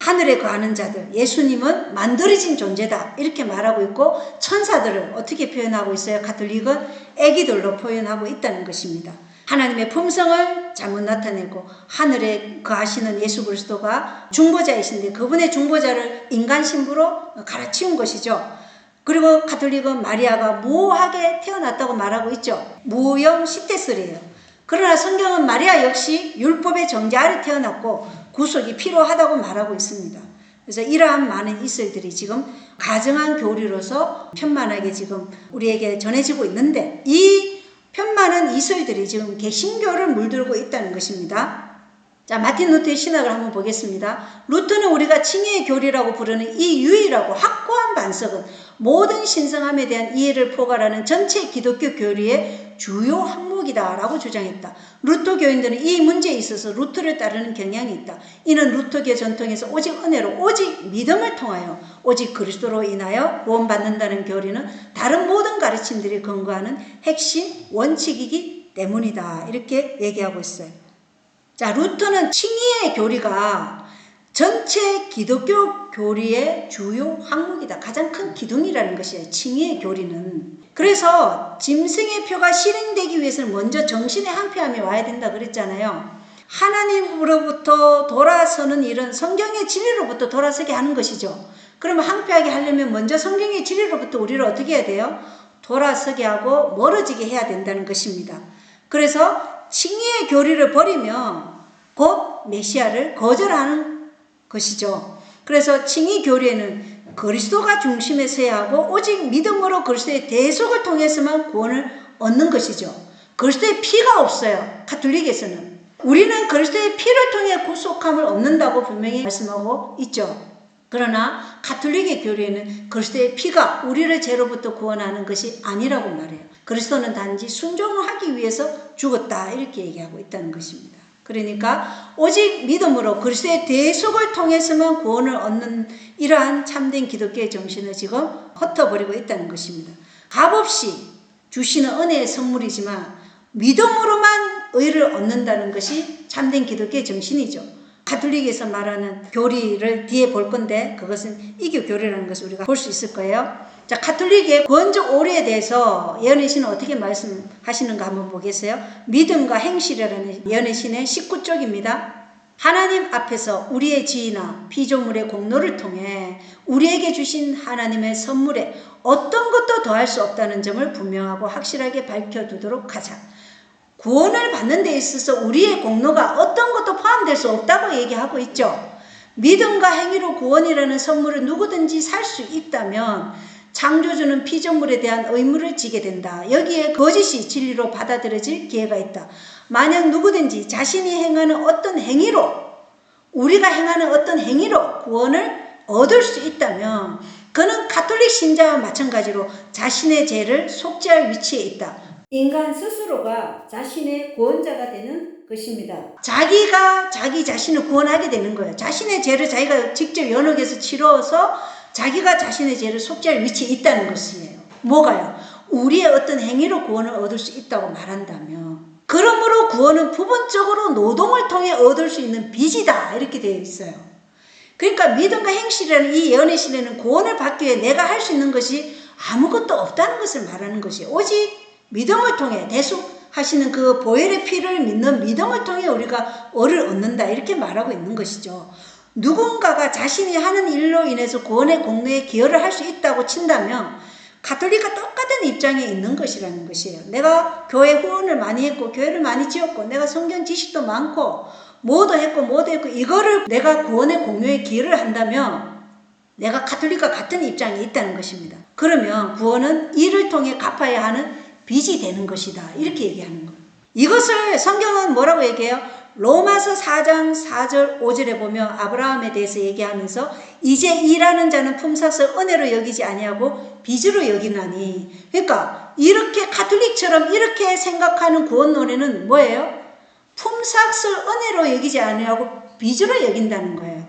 하늘에 거하는 자들, 예수님은 만들어진 존재다 이렇게 말하고 있고, 천사들을 어떻게 표현하고 있어요? 가톨릭은 애기들로 표현하고 있다는 것입니다. 하나님의 품성을 잘못 나타내고, 하늘에 거하시는 예수 그리스도가 중보자이신데 그분의 중보자를 인간 신부로 갈아치운 것이죠. 그리고 가톨릭은 마리아가 무하게 태어났다고 말하고 있죠. 무형 10대설이에요. 그러나 성경은 마리아 역시 율법의 정죄 아래 태어났고 구속이 필요하다고 말하고 있습니다. 그래서 이러한 많은 이설들이 지금 가정한 교리로서 편만하게 지금 우리에게 전해지고 있는데, 이 편만한 이설들이 지금 개신교를 물들고 있다는 것입니다. 자, 마틴 루터의 신학을 한번 보겠습니다. 루터는 우리가 칭의의 교리라고 부르는 이 유일하고 확고한 반석은 모든 신성함에 대한 이해를 포괄하는 전체 기독교 교리의 주요 항목이다 라고 주장했다. 루터 교인들은 이 문제에 있어서 루터를 따르는 경향이 있다. 이는 루터교 전통에서 오직 은혜로, 오직 믿음을 통하여, 오직 그리스도로 인하여 구원받는다는 교리는 다른 모든 가르침들이 근거하는 핵심 원칙이기 때문이다. 이렇게 얘기하고 있어요. 자, 루터는 칭의의 교리가 전체 기독교 교리의 주요 항목이다. 가장 큰 기둥이라는 것이에요. 칭의의 교리는. 그래서 짐승의 표가 실행되기 위해서는 먼저 정신의 항폐함이 와야 된다 그랬잖아요. 하나님으로부터 돌아서는 일은 성경의 진리로부터 돌아서게 하는 것이죠. 그러면 항폐하게 하려면 먼저 성경의 진리로부터 우리를 어떻게 해야 돼요? 돌아서게 하고 멀어지게 해야 된다는 것입니다. 그래서 칭의의 교리를 버리면 곧 메시아를 거절하는 것이죠. 그래서 칭의 교리에는 그리스도가 중심에 서야 하고, 오직 믿음으로 그리스도의 대속을 통해서만 구원을 얻는 것이죠. 그리스도의 피가 없어요. 가톨릭에서는. 우리는 그리스도의 피를 통해 구속함을 얻는다고 분명히 말씀하고 있죠. 그러나 가톨릭의 교리에는 그리스도의 피가 우리를 죄로부터 구원하는 것이 아니라고 말해요. 그리스도는 단지 순종을 하기 위해서 죽었다 이렇게 얘기하고 있다는 것입니다. 그러니까 오직 믿음으로 그리스도의 대속을 통해서만 구원을 얻는 이러한 참된 기독교의 정신을 지금 흩어버리고 있다는 것입니다. 값없이 주시는 은혜의 선물이지만 믿음으로만 의를 얻는다는 것이 참된 기독교의 정신이죠. 가톨릭에서 말하는 교리를 뒤에 볼 건데, 그것은 이교 교리라는 것을 우리가 볼 수 있을 거예요. 자, 가톨릭의 구원적 오류에 대해서 예언의 신은 어떻게 말씀하시는가 한번 보겠어요. 믿음과 행실이라는 예언의 신의 19쪽입니다. 하나님 앞에서 우리의 지위나 피조물의 공로를 통해 우리에게 주신 하나님의 선물에 어떤 것도 더할 수 없다는 점을 분명하고 확실하게 밝혀두도록 하자. 구원을 받는 데 있어서 우리의 공로가 어떤 것도 포함될 수 없다고 얘기하고 있죠. 믿음과 행위로 구원이라는 선물을 누구든지 살 수 있다면 창조주는 피조물에 대한 의무를 지게 된다. 여기에 거짓이 진리로 받아들여질 기회가 있다. 만약 누구든지 자신이 행하는 어떤 행위로, 우리가 행하는 어떤 행위로 구원을 얻을 수 있다면 그는 가톨릭 신자와 마찬가지로 자신의 죄를 속죄할 위치에 있다. 인간 스스로가 자신의 구원자가 되는 것입니다. 자기가 자기 자신을 구원하게 되는 거예요. 자신의 죄를 자기가 직접 연옥에서 치러서 자기가 자신의 죄를 속죄할 위치에 있다는 것이에요. 뭐가요? 우리의 어떤 행위로 구원을 얻을 수 있다고 말한다면, 그러므로 구원은 부분적으로 노동을 통해 얻을 수 있는 빚이다 이렇게 되어 있어요. 그러니까 믿음과 행실이라는 이 예언의 시대는 구원을 받기 위해 내가 할 수 있는 것이 아무것도 없다는 것을 말하는 것이에요. 오직 믿음을 통해 대속하시는 그 보혈의 피를 믿는 믿음을 통해 우리가 의를 얻는다 이렇게 말하고 있는 것이죠. 누군가가 자신이 하는 일로 인해서 구원의 공로에 기여를 할 수 있다고 친다면 가톨릭과 똑같은 입장에 있는 것이라는 것이에요. 내가 교회 후원을 많이 했고 교회를 많이 지었고 내가 성경 지식도 많고 뭐도 했고 이거를 내가 구원의 공로에 기여를 한다면 내가 가톨릭과 같은 입장에 있다는 것입니다. 그러면 구원은 이를 통해 갚아야 하는 빚이 되는 것이다 이렇게 얘기하는 거예요. 이것을 성경은 뭐라고 얘기해요? 로마서 4장 4절 5절에 보면 아브라함에 대해서 얘기하면서 이제 일하는 자는 품삯을 은혜로 여기지 아니하고 빚으로 여기나니. 그러니까 이렇게 가톨릭처럼 이렇게 생각하는 구원론에는 뭐예요? 품삯을 은혜로 여기지 아니하고 빚으로 여긴다는 거예요.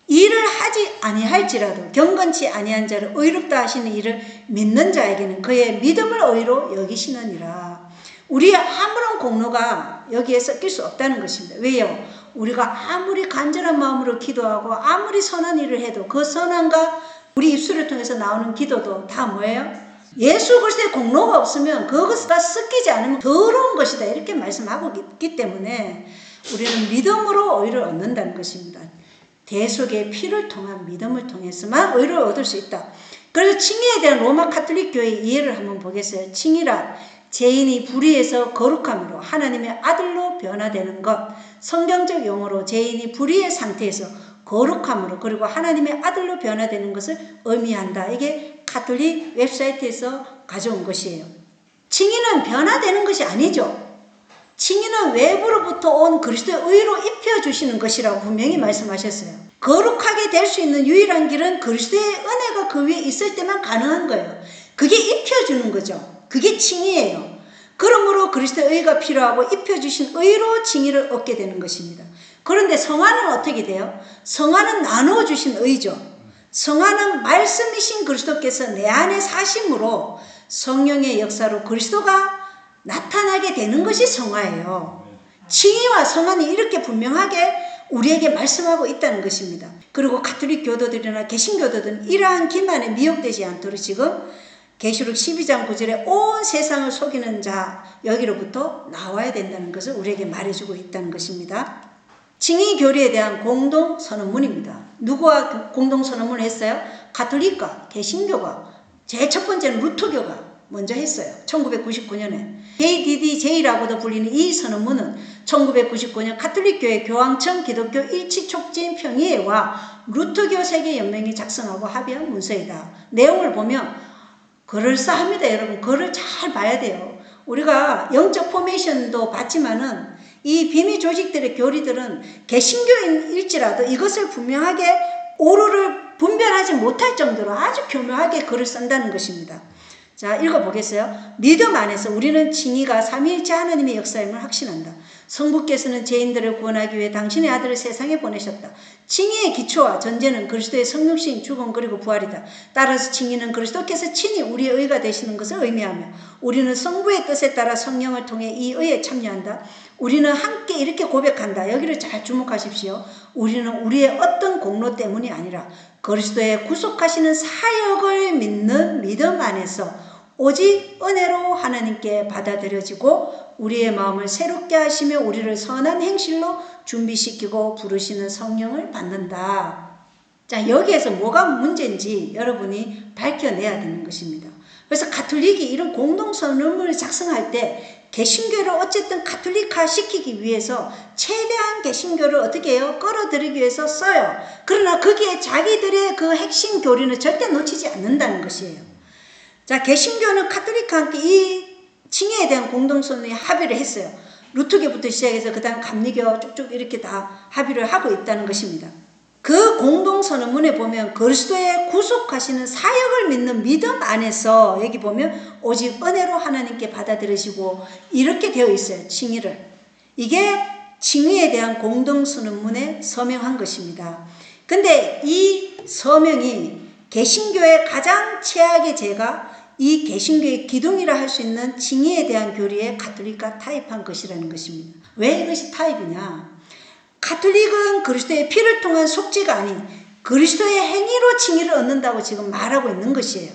일을 하지 아니할지라도 경건치 아니한 자를 의롭다 하시는 일을 믿는 자에게는 그의 믿음을 의로 여기시느니라. 우리의 아무런 공로가 여기에 섞일 수 없다는 것입니다. 왜요? 우리가 아무리 간절한 마음으로 기도하고 아무리 선한 일을 해도 그 선함과 우리 입술을 통해서 나오는 기도도 다 뭐예요? 예수 그리스도의 공로가 없으면 그것과 섞이지 않으면 더러운 것이다, 이렇게 말씀하고 있기 때문에 우리는 믿음으로 의를 얻는다는 것입니다. 대속의 피를 통한 믿음을 통해서만 의를 얻을 수 있다. 그래서 칭의에 대한 로마 가톨릭 교회의 이해를 한번 보겠어요. 칭의란 죄인이 불의에서 거룩함으로 하나님의 아들로 변화되는 것. 성경적 용어로 죄인이 불의의 상태에서 거룩함으로 그리고 하나님의 아들로 변화되는 것을 의미한다. 이게 가톨릭 웹사이트에서 가져온 것이에요. 칭의는 변화되는 것이 아니죠. 칭의는 외부로부터 온 그리스도의 의로 입혀주시는 것이라고 분명히 말씀하셨어요. 거룩하게 될 수 있는 유일한 길은 그리스도의 은혜가 그 위에 있을 때만 가능한 거예요. 그게 입혀주는 거죠. 그게 칭의예요. 그러므로 그리스도의 의가 필요하고 입혀주신 의로 칭의를 얻게 되는 것입니다. 그런데 성화는 어떻게 돼요? 성화는 나누어 주신 의죠. 성화는 말씀이신 그리스도께서 내 안에 사심으로 성령의 역사로 그리스도가 나타나게 되는 것이 성화예요. 칭의와 성화는 이렇게 분명하게 우리에게 말씀하고 있다는 것입니다. 그리고 가톨릭 교도들이나 개신교도들은 이러한 기만에 미혹되지 않도록 지금 계시록 12장 9절에 온 세상을 속이는 자 여기로부터 나와야 된다는 것을 우리에게 말해주고 있다는 것입니다. 칭의 교리에 대한 공동선언문입니다. 누구와 공동선언문을 했어요? 가톨릭과 개신교가. 제일 첫 번째는 루터교가 먼저 했어요. 1999년에. JDDJ라고도 불리는 이 선언문은 1999년 가톨릭교회 교황청 기독교 일치촉진평의회와 루터교 세계연맹이 작성하고 합의한 문서이다. 내용을 보면 그럴싸합니다. 여러분, 그걸 잘 봐야 돼요. 우리가 영적 포메이션도 봤지만은 이 비밀 조직들의 교리들은 개신교인일지라도 이것을 분명하게 오류를 분별하지 못할 정도로 아주 교묘하게 글을 쓴다는 것입니다. 자, 읽어보겠어요. 믿음 안에서 우리는 칭의가 삼위일체 하나님의 역사임을 확신한다. 성부께서는 죄인들을 구원하기 위해 당신의 아들을 세상에 보내셨다. 칭의의 기초와 전제는 그리스도의 성육신, 죽음 그리고 부활이다. 따라서 칭의는 그리스도께서 친히 우리의 의가 되시는 것을 의미하며 우리는 성부의 뜻에 따라 성령을 통해 이 의에 참여한다. 우리는 함께 이렇게 고백한다. 여기를 잘 주목하십시오. 우리는 우리의 어떤 공로 때문이 아니라 그리스도의 구속하시는 사역을 믿는 믿음 안에서 오직 은혜로 하나님께 받아들여지고 우리의 마음을 새롭게 하시며 우리를 선한 행실로 준비시키고 부르시는 성령을 받는다. 자, 여기에서 뭐가 문제인지 여러분이 밝혀내야 되는 것입니다. 그래서 가톨릭이 이런 공동선언문을 작성할 때 개신교를 어쨌든 가톨릭화 시키기 위해서 최대한 개신교를 어떻게 해요? 끌어들이기 위해서 써요. 그러나 거기에 자기들의 그 핵심 교리는 절대 놓치지 않는다는 것이에요. 자, 개신교는 가톨릭과 함께 이 칭의에 대한 공동선언에 합의를 했어요. 루터교부터 시작해서 그 다음 감리교 쭉쭉 이렇게 다 합의를 하고 있다는 것입니다. 그 공동선언문에 보면 그리스도의 구속하시는 사역을 믿는 믿음 안에서 여기 보면 오직 은혜로 하나님께 받아들이시고 이렇게 되어 있어요. 칭의를. 이게 칭의에 대한 공동선언문에 서명한 것입니다. 근데 이 서명이 개신교의 가장 최악의 죄가 이 개신교의 기둥이라 할 수 있는 칭의에 대한 교리에 가톨릭과 타입한 것이라는 것입니다. 왜 이것이 타입이냐? 가톨릭은 그리스도의 피를 통한 속죄가 아닌 그리스도의 행위로 칭의를 얻는다고 지금 말하고 있는 것이에요.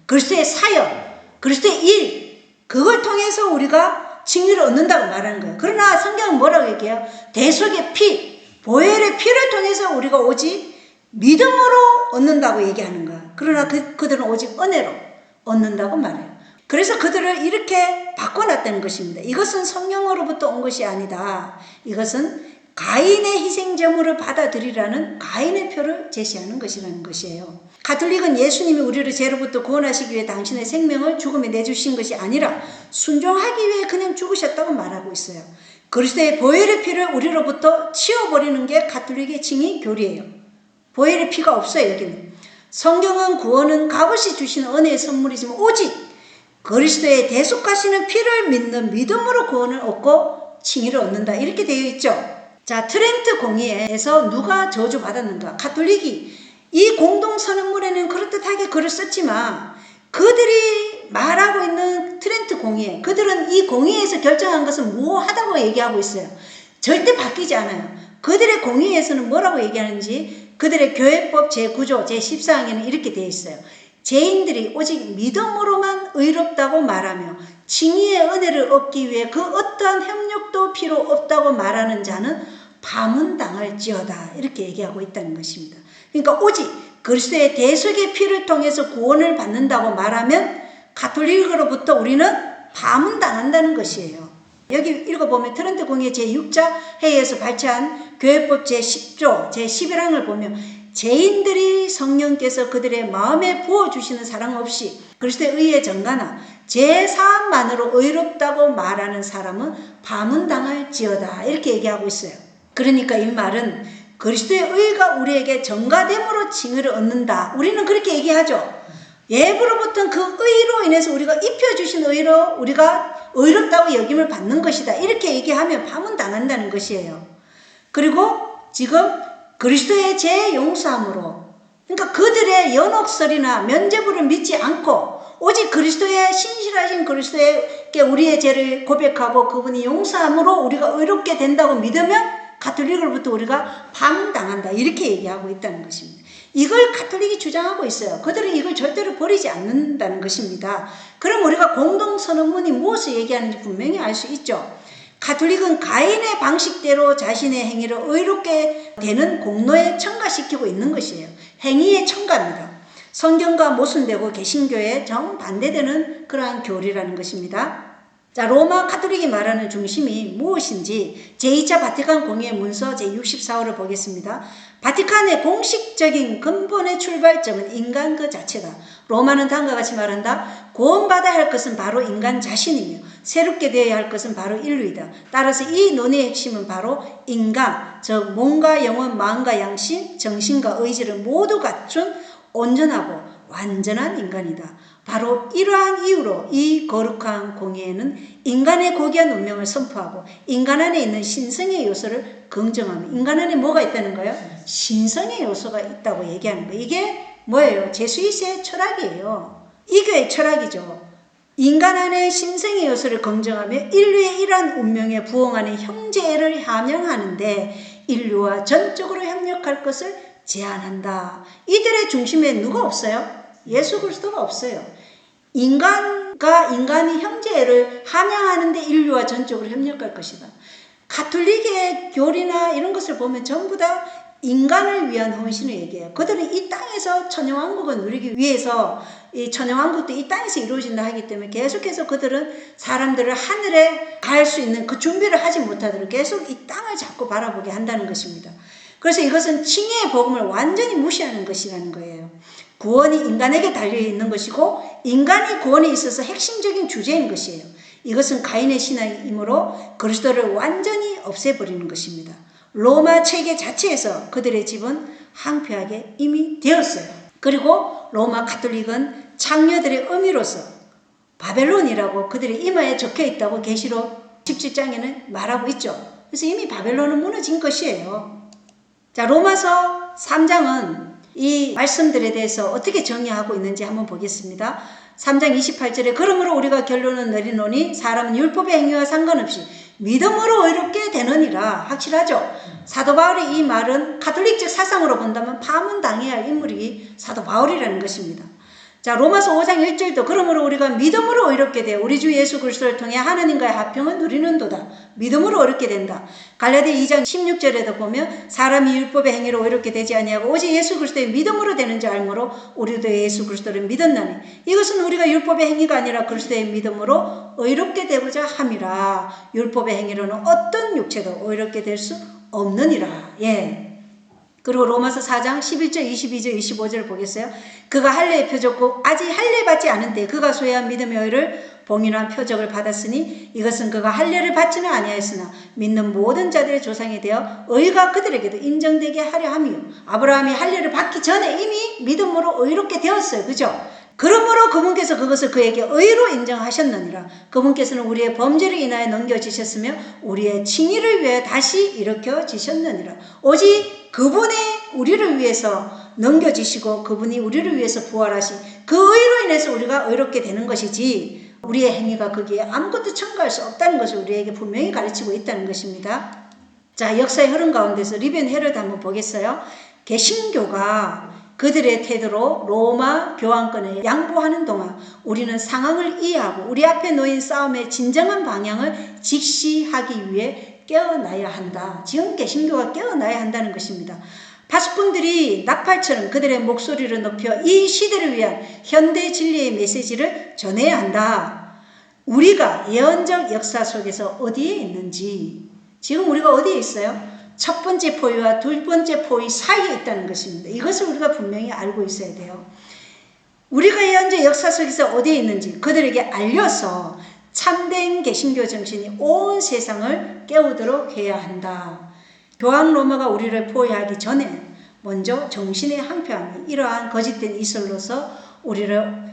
그리스도의 사역, 그리스도의 일, 그걸 통해서 우리가 칭의를 얻는다고 말하는 거예요. 그러나 성경은 뭐라고 얘기해요? 대속의 피, 보혈의 피를 통해서 우리가 오직 믿음으로 얻는다고 얘기하는 거예요. 그러나 그들은 오직 은혜로 얻는다고 말해요. 그래서 그들을 이렇게 바꿔놨다는 것입니다. 이것은 성령으로부터 온 것이 아니다. 이것은 가인의 희생제물을 받아들이라는 가인의 표를 제시하는 것이라는 것이에요. 가톨릭은 예수님이 우리를 죄로부터 구원하시기 위해 당신의 생명을 죽음에 내주신 것이 아니라 순종하기 위해 그냥 죽으셨다고 말하고 있어요. 그리스도의 보혈의 피를 우리로부터 치워버리는 게 가톨릭의 칭의 교리예요. 보혈의 피가 없어요, 여기는. 성경은 구원은 값없이 주시는 은혜의 선물이지만 오직 그리스도의 대속하시는 피를 믿는 믿음으로 구원을 얻고 칭의를 얻는다, 이렇게 되어 있죠. 자, 트렌트 공의회에서 누가 저주받았는가? 가톨릭이 이 공동선언문에는 그럴듯하게 글을 썼지만 그들이 말하고 있는 트렌트 공의회, 그들은 이 공의회에서 결정한 것은 무효하다고 얘기하고 있어요. 절대 바뀌지 않아요. 그들의 공의회에서는 뭐라고 얘기하는지 그들의 교회법 제9조 제14항에는 이렇게 되어 있어요. 죄인들이 오직 믿음으로만 의롭다고 말하며 칭의의 은혜를 얻기 위해 그 어떠한 협력도 필요 없다고 말하는 자는 파문당할지어다, 이렇게 얘기하고 있다는 것입니다. 그러니까 오직 그리스도의 대속의 피를 통해서 구원을 받는다고 말하면 가톨릭으로부터 우리는 파문당한다는 것이에요. 여기 읽어보면 트렌트 공의회 제6자 회의에서 발췌한 교회법 제10조 제11항을 보면 죄인들이 성령께서 그들의 마음에 부어주시는 사랑 없이 그리스도의 의에 정가나 제사함만으로 의롭다고 말하는 사람은 파문당할지어다, 이렇게 얘기하고 있어요. 그러니까 이 말은 그리스도의 의가 우리에게 정가됨으로 칭의를 얻는다, 우리는 그렇게 얘기하죠. 예부로부터는 그 의로 인해서 우리가 입혀주신 의로 우리가 의롭다고 여김을 받는 것이다, 이렇게 얘기하면 파문당한다는 것이에요. 그리고 지금 그리스도의 죄 용서함으로, 그러니까 그들의 연옥설이나 면죄부를 믿지 않고 오직 그리스도의 신실하신 그리스도에게 우리의 죄를 고백하고 그분이 용서함으로 우리가 의롭게 된다고 믿으면 가톨릭으로부터 우리가 파문당한다, 이렇게 얘기하고 있다는 것입니다. 이걸 가톨릭이 주장하고 있어요. 그들은 이걸 절대로 버리지 않는다는 것입니다. 그럼 우리가 공동선언문이 무엇을 얘기하는지 분명히 알 수 있죠. 가톨릭은 가인의 방식대로 자신의 행위를 의롭게 되는 공로에 첨가시키고 있는 것이에요. 행위의 첨가입니다. 성경과 모순되고 개신교에 정반대되는 그러한 교리라는 것입니다. 자, 로마 가톨릭이 말하는 중심이 무엇인지 제2차 바티칸 공의회 문서 제64호를 보겠습니다. 바티칸의 공식적인 근본의 출발점은 인간 그 자체다. 로마는 다음과 같이 말한다. 구원받아야 할 것은 바로 인간 자신이며 새롭게 되어야 할 것은 바로 인류이다. 따라서 이 논의의 핵심은 바로 인간, 즉 몸과 영혼, 마음과 양심, 정신과 의지를 모두 갖춘 온전하고 완전한 인간이다. 바로 이러한 이유로 이 거룩한 공의회는 인간의 고귀한 운명을 선포하고 인간 안에 있는 신성의 요소를 긍정하며, 인간 안에 뭐가 있다는 거예요? 신성의 요소가 있다고 얘기하는 거예요. 이게 뭐예요? 제수이스의 철학이에요. 이 교회의 철학이죠. 인간 안에 신성의 요소를 긍정하며 인류의 이러한 운명에 부응하는 형제를 함양하는데 인류와 전적으로 협력할 것을 제안한다. 이들의 중심에 누가 없어요? 예수 그리스도가 없어요. 인간과 인간이 형제를 함양하는데 인류와 전적으로 협력할 것이다. 가톨릭의 교리나 이런 것을 보면 전부 다 인간을 위한 헌신을 얘기해요. 그들은 이 땅에서 천연왕국을 누리기 위해서 이 천연왕국도 이 땅에서 이루어진다 하기 때문에 계속해서 그들은 사람들을 하늘에 갈 수 있는 그 준비를 하지 못하도록 계속 이 땅을 자꾸 바라보게 한다는 것입니다. 그래서 이것은 칭의의 복음을 완전히 무시하는 것이라는 거예요. 구원이 인간에게 달려있는 것이고 인간이 구원에 있어서 핵심적인 주제인 것이에요. 이것은 가인의 신앙이므로 그리스도를 완전히 없애버리는 것입니다. 로마 체계 자체에서 그들의 집은 항폐하게 이미 되었어요. 그리고 로마 가톨릭은 창녀들의 의미로서 바벨론이라고 그들의 이마에 적혀있다고 계시록 17장에는 말하고 있죠. 그래서 이미 바벨론은 무너진 것이에요. 자, 로마서 3장은 이 말씀들에 대해서 어떻게 정의하고 있는지 한번 보겠습니다. 3장 28절에 그러므로 우리가 결론은 내리노니 사람은 율법의 행위와 상관없이 믿음으로 의롭게 되느니라. 확실하죠? 사도 바울의 이 말은 가톨릭적 사상으로 본다면 파문당해야 할 인물이 사도 바울이라는 것입니다. 자, 로마서 5장 1절도 그러므로 우리가 믿음으로 의롭게 되어 우리 주 예수 그리스도를 통해 하나님과의 합평을 누리는도다. 믿음으로 의롭게 된다. 갈라디아 2장 16절에도 보면 사람이 율법의 행위로 의롭게 되지 아니하고 오직 예수 그리스도의 믿음으로 되는 줄 알므로 우리도 예수 그리스도를 믿었나니 이것은 우리가 율법의 행위가 아니라 그리스도의 믿음으로 의롭게 되고자 함이라. 율법의 행위로는 어떤 육체도 의롭게 될 수 없느니라. 예. 그리고 로마서 4장 11절, 22절, 25절 보겠어요. 그가 할례의 표적고 아직 할례 받지 않은 때 그가 소유한 믿음의 의를 봉인한 표적을 받았으니 이것은 그가 할례를 받지는 아니하였으나 믿는 모든 자들의 조상이 되어 의가 그들에게도 인정되게 하려 함이요. 아브라함이 할례를 받기 전에 이미 믿음으로 의롭게 되었어요. 그죠? 그러므로 그분께서 그것을 그에게 의로 인정하셨느니라. 그분께서는 우리의 범죄를 인하여 넘겨지셨으며 우리의 칭의를 위하여 다시 일으켜지셨느니라. 오직 그분의 우리를 위해서 넘겨지시고 그분이 우리를 위해서 부활하신 그 의로 인해서 우리가 의롭게 되는 것이지 우리의 행위가 거기에 아무것도 첨가할 수 없다는 것을 우리에게 분명히 가르치고 있다는 것입니다. 자, 역사의 흐름 가운데서 리벤 헤로드 한번 보겠어요. 개신교가 그들의 태도로 로마 교황권에 양보하는 동안 우리는 상황을 이해하고 우리 앞에 놓인 싸움의 진정한 방향을 직시하기 위해 깨어나야 한다. 지금 개신교가 깨어나야 한다는 것입니다. 파수꾼들이 나팔처럼 그들의 목소리를 높여 이 시대를 위한 현대 진리의 메시지를 전해야 한다. 우리가 예언적 역사 속에서 어디에 있는지, 지금 우리가 어디에 있어요? 첫 번째 포위와 두 번째 포위 사이에 있다는 것입니다. 이것을 우리가 분명히 알고 있어야 돼요. 우리가 예언적 역사 속에서 어디에 있는지 그들에게 알려서 참된 개신교 정신이 온 세상을 깨우도록 해야 한다. 교황 로마가 우리를 포위하기 전에 먼저 정신의 항표함이 이러한 거짓된 이슬로서 우리를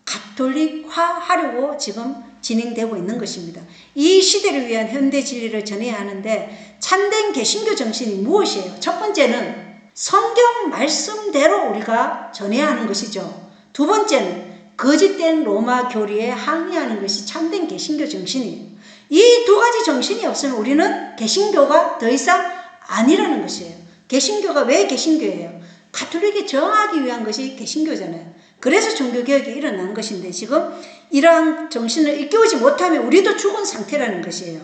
가톨릭화하려고 지금 진행되고 있는 것입니다. 이 시대를 위한 현대 진리를 전해야 하는데 참된 개신교 정신이 무엇이에요? 첫 번째는 성경 말씀대로 우리가 전해야 하는 것이죠. 두 번째는 거짓된 로마 교리에 항의하는 것이 참된 개신교 정신이에요. 이 두 가지 정신이 없으면 우리는 개신교가 더 이상 아니라는 것이에요. 개신교가 왜 개신교예요? 가톨릭이 정하기 위한 것이 개신교잖아요. 그래서 종교개혁이 일어난 것인데 지금 이러한 정신을 일깨우지 못하면 우리도 죽은 상태라는 것이에요.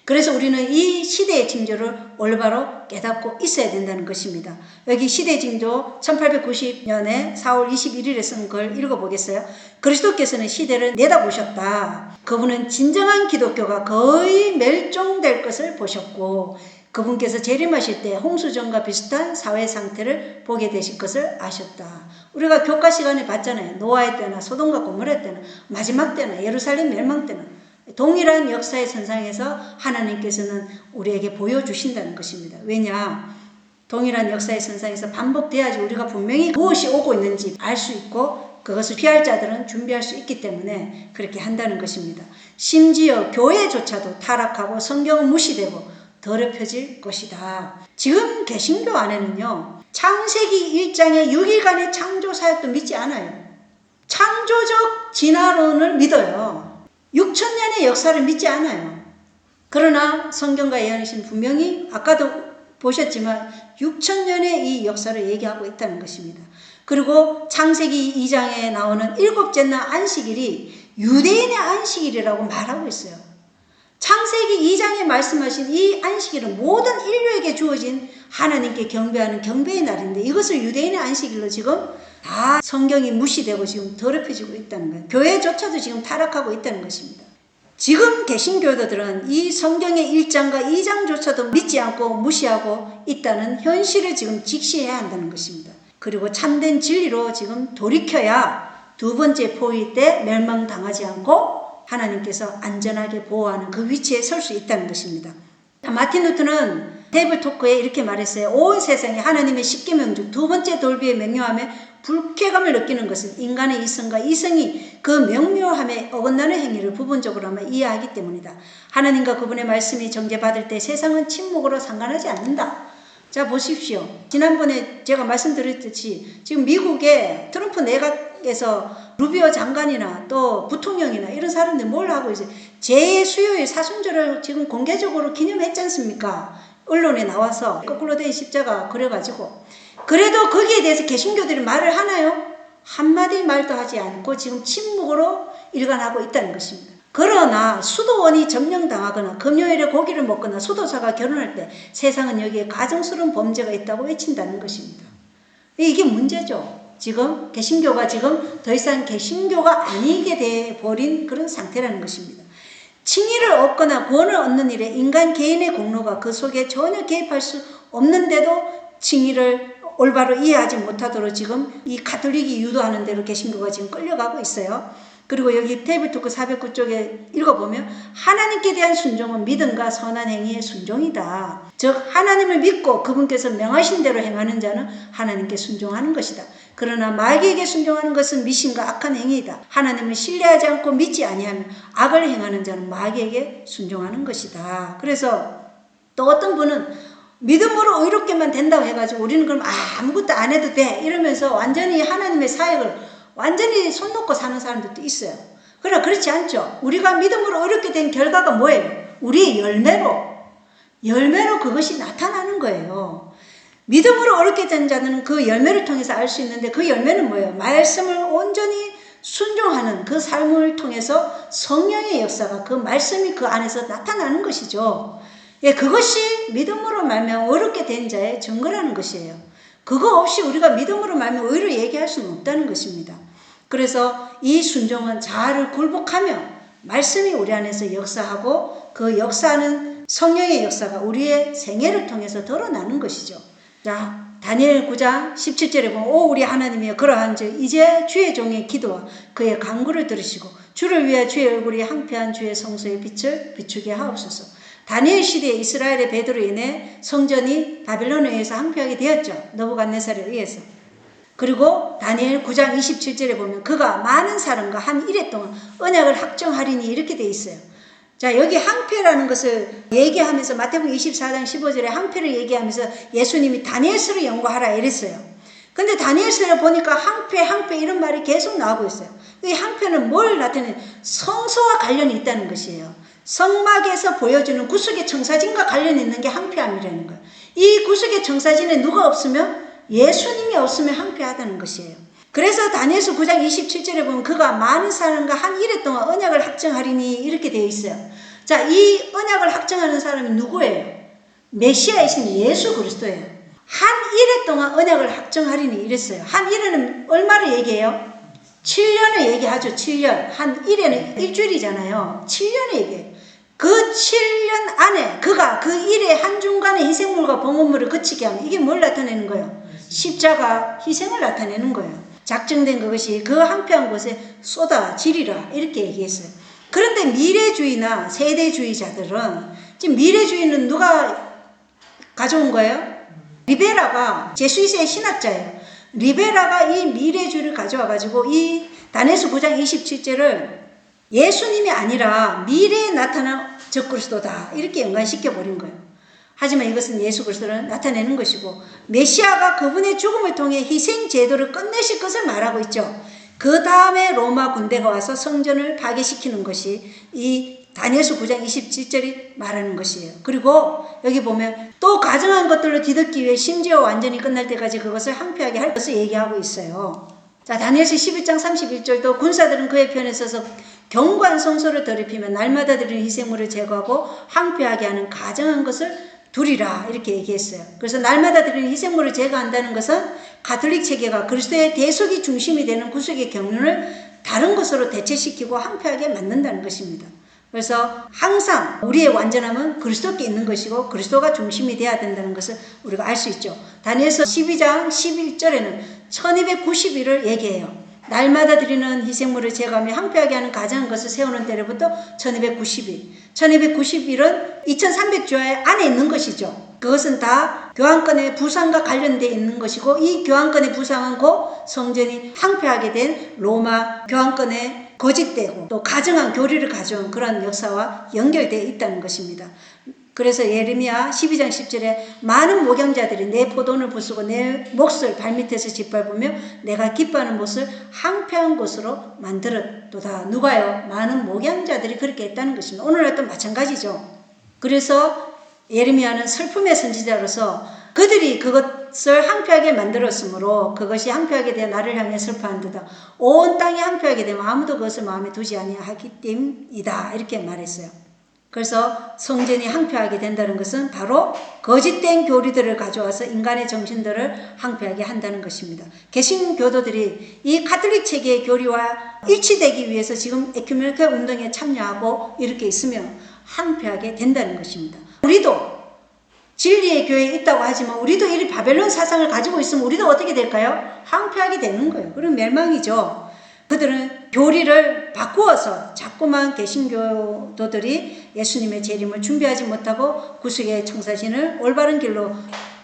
그래서 우리는 이 시대의 징조를 올바로 깨닫고 있어야 된다는 것입니다. 여기 시대 징조 1890년에 4월 21일에 쓴 걸 읽어보겠어요. 그리스도께서는 시대를 내다보셨다. 그분은 진정한 기독교가 거의 멸종될 것을 보셨고 그분께서 재림하실 때 홍수전과 비슷한 사회 상태를 보게 되실 것을 아셨다. 우리가 교과 시간에 봤잖아요. 노아의 때나 소돔과 고모라 때나 마지막 때나 예루살렘 멸망 때나 동일한 역사의 선상에서 하나님께서는 우리에게 보여주신다는 것입니다. 왜냐? 동일한 역사의 선상에서 반복돼야지 우리가 분명히 무엇이 오고 있는지 알 수 있고 그것을 피할 자들은 준비할 수 있기 때문에 그렇게 한다는 것입니다. 심지어 교회조차도 타락하고 성경은 무시되고 더럽혀질 것이다. 지금 개신교 안에는요. 창세기 1장의 6일간의 창조 사역도 믿지 않아요. 창조적 진화론을 믿어요. 6천년의 역사를 믿지 않아요. 그러나 성경과 예언이신 분명히 아까도 보셨지만 6천년의 이 역사를 얘기하고 있다는 것입니다. 그리고 창세기 2장에 나오는 7째 날 안식일이 유대인의 안식일이라고 말하고 있어요. 창세기 2장에 말씀하신 이 안식일은 모든 인류에게 주어진 하나님께 경배하는 경배의 날인데 이것을 유대인의 안식일로 지금 다 성경이 무시되고 지금 더럽혀지고 있다는 거예요. 교회조차도 지금 타락하고 있다는 것입니다. 지금 개신교도들은 이 성경의 1장과 2장조차도 믿지 않고 무시하고 있다는 현실을 지금 직시해야 한다는 것입니다. 그리고 참된 진리로 지금 돌이켜야 두 번째 포위 때 멸망당하지 않고 하나님께서 안전하게 보호하는 그 위치에 설 수 있다는 것입니다. 마틴 루터는 테이블 토크에 이렇게 말했어요. 온 세상에 하나님의 십계명 중 두 번째 돌비의 명료함에 불쾌감을 느끼는 것은 인간의 이성과 이성이 그 명료함에 어긋나는 행위를 부분적으로만 이해하기 때문이다. 하나님과 그분의 말씀이 정죄받을 때 세상은 침묵으로 상관하지 않는다. 자, 보십시오. 지난번에 제가 말씀드렸듯이 지금 미국의 트럼프 내각에서 루비오 장관이나 또 부통령이나 이런 사람들이 뭘 하고 있어요? 제 수요일 사순절을 지금 공개적으로 기념했지 않습니까? 언론에 나와서 거꾸로 된 십자가 그려가지고. 그래도 거기에 대해서 개신교들이 말을 하나요? 한마디 말도 하지 않고 지금 침묵으로 일관하고 있다는 것입니다. 그러나 수도원이 점령당하거나 금요일에 고기를 먹거나 수도사가 결혼할 때 세상은 여기에 가증스러운 범죄가 있다고 외친다는 것입니다. 이게 문제죠. 지금 개신교가 지금 더 이상 개신교가 아니게 돼 버린 그런 상태라는 것입니다. 칭의를 얻거나 구원을 얻는 일에 인간 개인의 공로가 그 속에 전혀 개입할 수 없는데도 칭의를 올바로 이해하지 못하도록 지금 이 가톨릭이 유도하는 대로 개신교가 지금 끌려가고 있어요. 그리고 여기 테이블 토크 409쪽에 읽어보면 하나님께 대한 순종은 믿음과 선한 행위의 순종이다. 즉 하나님을 믿고 그분께서 명하신 대로 행하는 자는 하나님께 순종하는 것이다. 그러나 마귀에게 순종하는 것은 미신과 악한 행위이다. 하나님을 신뢰하지 않고 믿지 아니하며 악을 행하는 자는 마귀에게 순종하는 것이다. 그래서 또 어떤 분은 믿음으로 의롭게만 된다고 해가지고 우리는 그럼 아무것도 안 해도 돼 이러면서 완전히 하나님의 사역을 완전히 손 놓고 사는 사람들도 있어요. 그러나 그렇지 않죠. 우리가 믿음으로 의롭게 된 결과가 뭐예요? 우리의 열매로 그것이 나타나는 거예요. 믿음으로 의롭게 된 자는 그 열매를 통해서 알 수 있는데 그 열매는 뭐예요? 말씀을 온전히 순종하는 그 삶을 통해서 성령의 역사가 그 말씀이 그 안에서 나타나는 것이죠. 예, 그것이 믿음으로 말미암아 의롭게 된 자의 증거라는 것이에요. 그거 없이 우리가 믿음으로 말미암아 의를 얘기할 수는 없다는 것입니다. 그래서 이 순종은 자아를 굴복하며 말씀이 우리 안에서 역사하고 그 역사하는 성령의 역사가 우리의 생애를 통해서 드러나는 것이죠. 자, 다니엘 9장 17절에 보면 오 우리 하나님이여 그러한즉 이제 주의 종의 기도와 그의 간구를 들으시고 주를 위해 주의 얼굴이 항폐한 주의 성소의 빛을 비추게 하옵소서. 다니엘 시대에 이스라엘의 배도로 인해 성전이 바벨론에 의해서 항폐하게 되었죠. 느부갓네살에 의해서. 그리고 다니엘 9장 27절에 보면 그가 많은 사람과 한 일해 동안 언약을 확정하리니 이렇게 돼 있어요. 자, 여기 항폐라는 것을 얘기하면서 마태복음 24장 15절에 항폐를 얘기하면서 예수님이 다니엘서를 연구하라 이랬어요. 근데 다니엘서를 보니까 항폐 이런 말이 계속 나오고 있어요. 이 항폐는 뭘 나타내는 성소와 관련이 있다는 것이에요. 성막에서 보여주는 구속의 청사진과 관련이 있는 게 항폐함이라는 거예요. 이 구속의 청사진에 누가 없으면 예수님이 없으면 항폐하다는 것이에요. 그래서 다니엘서 9장 27절에 보면 그가 많은 사람과 한 일해 동안 언약을 확정하리니 이렇게 되어 있어요. 자, 이 언약을 확정하는 사람이 누구예요? 메시아이신 예수 그리스도예요. 한 일해 동안 언약을 확정하리니 이랬어요. 한 일에는 얼마를 얘기해요? 7년을 얘기하죠. 7년. 한 일에는 일주일이잖아요. 7년을 얘기해요. 그 7년 안에 그가 그 일의 한중간에 희생물과 봉헌물을 그치게 하면 이게 뭘 나타내는 거예요? 십자가 희생을 나타내는 거예요. 작정된 그것이 그 항폐한 곳에 쏟아지리라 이렇게 얘기했어요. 그런데 미래주의나 세대주의자들은 지금 미래주의는 누가 가져온 거예요? 리베라가 제수이스의 신학자예요. 리베라가 이 미래주의를 가져와 가지고 이 다니엘서 9장 27절을 예수님이 아니라 미래에 나타난 적그리스도다 이렇게 연관시켜 버린 거예요. 하지만 이것은 예수 그리스도를 나타내는 것이고 메시아가 그분의 죽음을 통해 희생 제도를 끝내실 것을 말하고 있죠. 그 다음에 로마 군대가 와서 성전을 파괴시키는 것이 이 다니엘서 9장 27절이 말하는 것이에요. 그리고 여기 보면 또 가증한 것들로 뒤덮기 위해 심지어 완전히 끝날 때까지 그것을 항폐하게 할 것을 얘기하고 있어요. 자, 다니엘서 11장 31절도 군사들은 그의 편에 서서 경관 성소를 더럽히며 날마다 드리는 희생물을 제거하고 항폐하게 하는 가증한 것을 두리라 이렇게 얘기했어요. 그래서 날마다 드리는 희생물을 제거한다는 것은 가톨릭 체계가 그리스도의 대속이 중심이 되는 구속의 경륜을 다른 것으로 대체시키고 항폐하게 만든다는 것입니다. 그래서 항상 우리의 완전함은 그리스도께 있는 것이고 그리스도가 중심이 되어야 된다는 것을 우리가 알 수 있죠. 다니엘서 12장 11절에는 1290일을 얘기해요. 날마다 드리는 희생물을 제거하며 항폐하게 하는 가증한 것을 세우는 때로부터 1290일. 1290일은 2300조의 안에 있는 것이죠. 그것은 다 교환권의 부상과 관련되어 있는 것이고 이 교환권의 부상은 곧 성전이 항폐하게 된 로마 교환권의 거짓되고 또 가증한 교리를 가져온 그런 역사와 연결되어 있다는 것입니다. 그래서 예레미야 12장 10절에 많은 목양자들이 내 포도원을 부수고 내 몫을 발밑에서 짓밟으며 내가 기뻐하는 못을 항폐한 곳으로 만들었도다. 누가요? 많은 목양자들이 그렇게 했다는 것입니다. 오늘날도 마찬가지죠. 그래서 예레미야는 슬픔의 선지자로서 그들이 그것을 항폐하게 만들었으므로 그것이 항폐하게 되어 나를 향해 슬퍼한도다. 온 땅이 항폐하게 되면 아무도 그것을 마음에 두지 아니하기 때문이다. 이렇게 말했어요. 그래서 성전이 항폐하게 된다는 것은 바로 거짓된 교리들을 가져와서 인간의 정신들을 항폐하게 한다는 것입니다. 개신교도들이 이 가톨릭 체계의 교리와 일치되기 위해서 지금 에큐메니컬 운동에 참여하고 이렇게 있으면 항폐하게 된다는 것입니다. 우리도 진리의 교회에 있다고 하지만 우리도 이 바벨론 사상을 가지고 있으면 우리도 어떻게 될까요? 항폐하게 되는 거예요. 그럼 멸망이죠. 그들은 교리를 바꾸어서 자꾸만 개신교도들이 예수님의 재림을 준비하지 못하고 구속의 청사진을 올바른 길로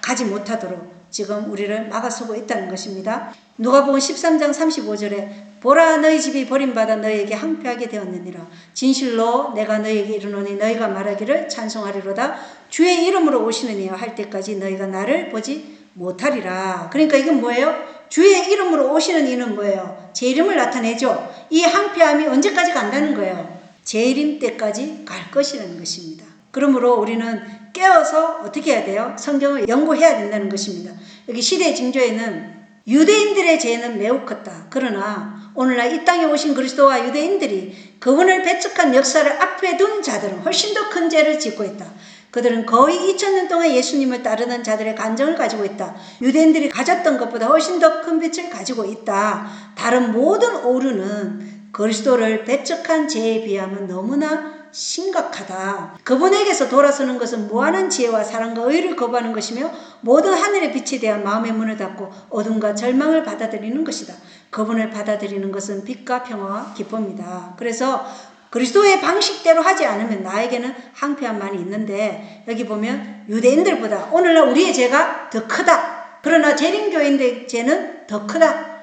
가지 못하도록 지금 우리를 막아서고 있다는 것입니다. 누가복음 13장 35절에 보라 너희 집이 버림받아 너희에게 항폐하게 되었느니라. 진실로 내가 너희에게 이르노니 너희가 말하기를 찬송하리로다. 주의 이름으로 오시는 이여 할 때까지 너희가 나를 보지 못하리라. 그러니까 이건 뭐예요? 주의 이름으로 오시는 이는 뭐예요? 제 이름을 나타내죠. 이 항폐함이 언제까지 간다는 거예요? 재림 때까지 갈 것이라는 것입니다. 그러므로 우리는 깨어서 어떻게 해야 돼요? 성경을 연구해야 된다는 것입니다. 여기 시대 징조에는 유대인들의 죄는 매우 컸다. 그러나 오늘날 이 땅에 오신 그리스도와 유대인들이 그분을 배척한 역사를 앞에 둔 자들은 훨씬 더 큰 죄를 짓고 있다. 그들은 거의 2000년 동안 예수님을 따르는 자들의 감정을 가지고 있다. 유대인들이 가졌던 것보다 훨씬 더 큰 빛을 가지고 있다. 다른 모든 오류는 그리스도를 배척한 죄에 비하면 너무나 심각하다. 그분에게서 돌아서는 것은 무한한 지혜와 사랑과 의를 거부하는 것이며 모든 하늘의 빛에 대한 마음의 문을 닫고 어둠과 절망을 받아들이는 것이다. 그분을 받아들이는 것은 빛과 평화와 기쁨이다. 그래서 그리스도의 방식대로 하지 않으면 나에게는 항폐함만이 있는데 여기 보면 유대인들보다 오늘날 우리의 죄가 더 크다. 그러나 재림교인의 죄는 더 크다.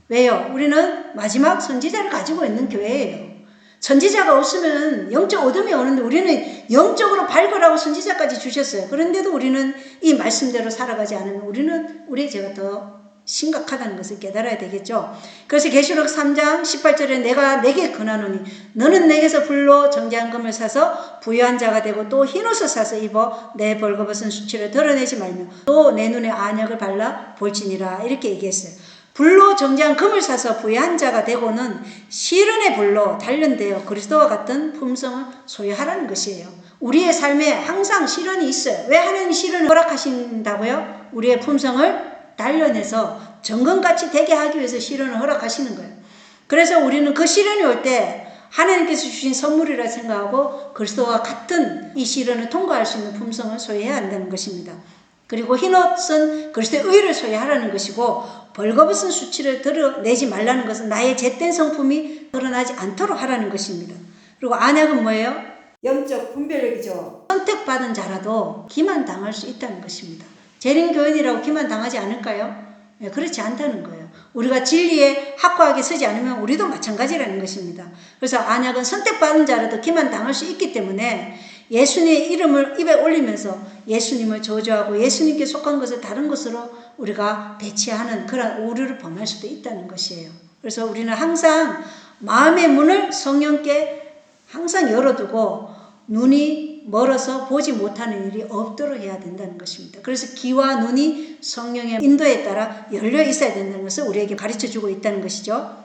왜요? 우리는 마지막 선지자를 가지고 있는 교회예요. 선지자가 없으면 영적 어둠이 오는데 우리는 영적으로 발굴하고 선지자까지 주셨어요. 그런데도 우리는 이 말씀대로 살아가지 않으면 우리는 우리의 죄가 더 심각하다는 것을 깨달아야 되겠죠. 그래서 계시록 3장 18절에 내가 내게 권하노니 너는 내게서 불로 정제한 금을 사서 부유한 자가 되고 또 흰옷을 사서 입어 내 벌거벗은 수치를 드러내지 말며 또 내 눈에 안약을 발라 볼지니라. 이렇게 얘기했어요. 불로 정제한 금을 사서 부유한 자가 되고는 시련의 불로 단련되어 그리스도와 같은 품성을 소유하라는 것이에요. 우리의 삶에 항상 시련이 있어요. 왜 하나님이 시련을 허락하신다고요? 우리의 품성을 단련해서 정금같이 되게 하기 위해서 시련을 허락하시는 거예요. 그래서 우리는 그 시련이 올 때 하나님께서 주신 선물이라 생각하고 그리스도와 같은 이 시련을 통과할 수 있는 품성을 소유해야 한다는 것입니다. 그리고 흰옷은 그리스도의 의를 소유하라는 것이고 벌거벗은 수치를 드러내지 말라는 것은 나의 잿된 성품이 드러나지 않도록 하라는 것입니다. 그리고 안약은 뭐예요? 영적 분별력이죠. 선택받은 자라도 기만당할 수 있다는 것입니다. 재림교인이라고 기만당하지 않을까요? 네, 그렇지 않다는 거예요. 우리가 진리에 확고하게 서지 않으면 우리도 마찬가지라는 것입니다. 그래서 안약은 선택받은 자라도 기만당할 수 있기 때문에 예수님의 이름을 입에 올리면서 예수님을 저주하고 예수님께 속한 것을 다른 것으로 우리가 배치하는 그런 오류를 범할 수도 있다는 것이에요. 그래서 우리는 항상 마음의 문을 성령께 항상 열어두고 눈이 멀어서 보지 못하는 일이 없도록 해야 된다는 것입니다. 그래서 귀와 눈이 성령의 인도에 따라 열려 있어야 된다는 것을 우리에게 가르쳐주고 있다는 것이죠.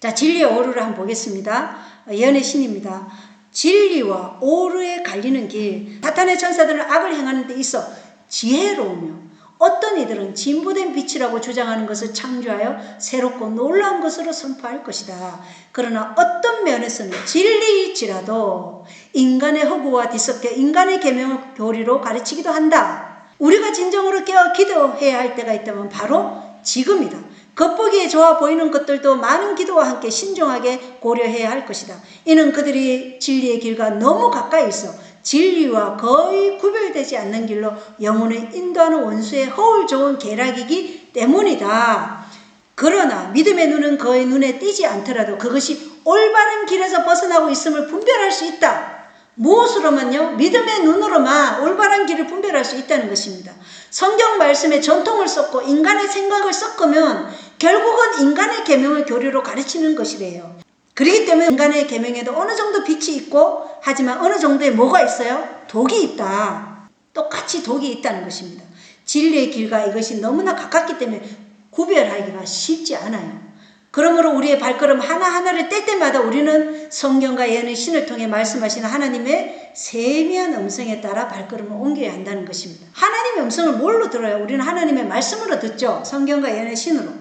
자, 진리의 오류를 한번 보겠습니다. 예언의 신입니다. 진리와 오류에 갈리는 길. 사탄의 천사들은 악을 행하는 데 있어 지혜로우며 어떤 이들은 진보된 빛이라고 주장하는 것을 창조하여 새롭고 놀라운 것으로 선포할 것이다. 그러나 어떤 면에서는 진리일지라도 인간의 허구와 뒤섞여 인간의 계명을 교리로 가르치기도 한다. 우리가 진정으로 깨어 기도해야 할 때가 있다면 바로 지금이다. 겉보기에 좋아 보이는 것들도 많은 기도와 함께 신중하게 고려해야 할 것이다. 이는 그들이 진리의 길과 너무 가까이 있어 진리와 거의 구별되지 않는 길로 영혼을 인도하는 원수의 허울 좋은 계략이기 때문이다. 그러나 믿음의 눈은 거의 눈에 띄지 않더라도 그것이 올바른 길에서 벗어나고 있음을 분별할 수 있다. 무엇으로만요? 믿음의 눈으로만 올바른 길을 분별할 수 있다는 것입니다. 성경 말씀에 전통을 섞고 인간의 생각을 섞으면 결국은 인간의 계명을 교리로 가르치는 것이래요. 그렇기 때문에 인간의 계명에도 어느 정도 빛이 있고 하지만 어느 정도의 뭐가 있어요? 독이 있다. 똑같이 독이 있다는 것입니다. 진리의 길과 이것이 너무나 가깝기 때문에 구별하기가 쉽지 않아요. 그러므로 우리의 발걸음 하나하나를 뗄 때마다 우리는 성경과 예언의 신을 통해 말씀하시는 하나님의 세미한 음성에 따라 발걸음을 옮겨야 한다는 것입니다. 하나님의 음성을 뭘로 들어요? 우리는 하나님의 말씀으로 듣죠. 성경과 예언의 신으로.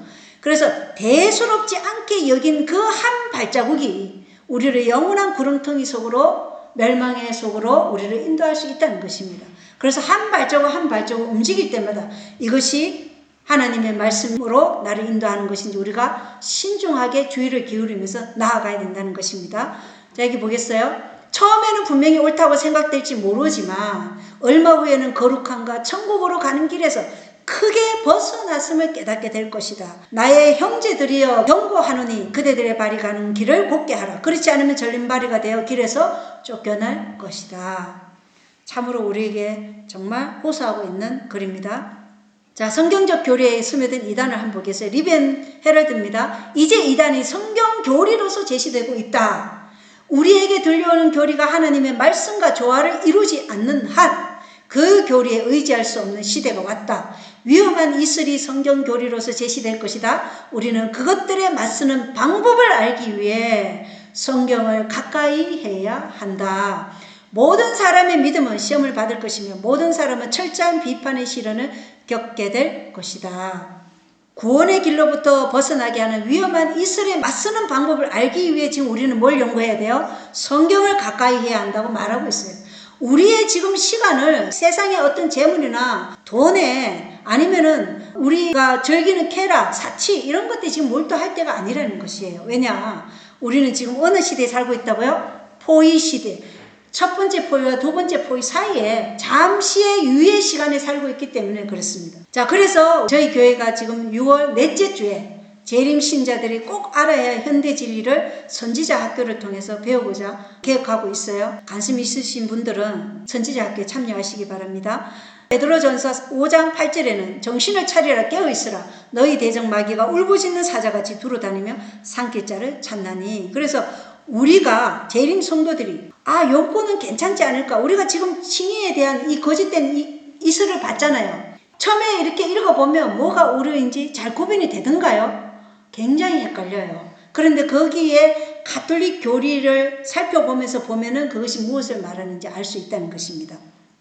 그래서 대수롭지 않게 여긴 그 한 발자국이 우리를 영원한 구렁텅이 속으로, 멸망의 속으로 우리를 인도할 수 있다는 것입니다. 그래서 한 발자국 한 발자국 움직일 때마다 이것이 하나님의 말씀으로 나를 인도하는 것인지 우리가 신중하게 주의를 기울이면서 나아가야 된다는 것입니다. 자, 여기 보겠어요? 처음에는 분명히 옳다고 생각될지 모르지만 얼마 후에는 거룩함과 천국으로 가는 길에서 크게 벗어났음을 깨닫게 될 것이다. 나의 형제들이여 경고하노니 그대들의 발이 가는 길을 곧게 하라. 그렇지 않으면 절림발이가 되어 길에서 쫓겨날 것이다. 참으로 우리에게 정말 호소하고 있는 글입니다. 자, 성경적 교리에 스며든 이단을 한번 보겠어요. 리벤 헤럴드입니다. 이제 이단이 성경 교리로서 제시되고 있다. 우리에게 들려오는 교리가 하나님의 말씀과 조화를 이루지 않는 한 그 교리에 의지할 수 없는 시대가 왔다. 위험한 이슬이 성경 교리로서 제시될 것이다. 우리는 그것들에 맞서는 방법을 알기 위해 성경을 가까이 해야 한다. 모든 사람의 믿음은 시험을 받을 것이며 모든 사람은 철저한 비판의 시련을 겪게 될 것이다. 구원의 길로부터 벗어나게 하는 위험한 이슬에 맞서는 방법을 알기 위해 지금 우리는 뭘 연구해야 돼요? 성경을 가까이 해야 한다고 말하고 있어요. 우리의 지금 시간을 세상의 어떤 재물이나 돈에 아니면은 우리가 즐기는 쾌락, 사치 이런 것들이 지금 몰두할 때가 아니라는 것이에요. 왜냐? 우리는 지금 어느 시대에 살고 있다고요? 포위 시대. 첫 번째 포위와 두 번째 포위 사이에 잠시의 유예 시간에 살고 있기 때문에 그렇습니다. 자, 그래서 저희 교회가 지금 6월 넷째 주에 재림 신자들이 꼭 알아야 할 현대 진리를 선지자 학교를 통해서 배우고자 계획하고 있어요. 관심 있으신 분들은 선지자 학교에 참여하시기 바랍니다. 베드로전서 5장 8절에는 정신을 차리라 깨어있으라 너희 대적 마귀가 울부짖는 사자같이 두루다니며 삼킬 자를 찾나니. 그래서 우리가 재림 성도들이 요거는 괜찮지 않을까? 우리가 지금 칭의에 대한 이 거짓된 이슬을 봤잖아요. 처음에 이렇게 읽어보면 뭐가 오류인지 잘 구분이 되던가요? 굉장히 헷갈려요. 그런데 거기에 가톨릭 교리를 살펴보면서 보면은 그것이 무엇을 말하는지 알 수 있다는 것입니다.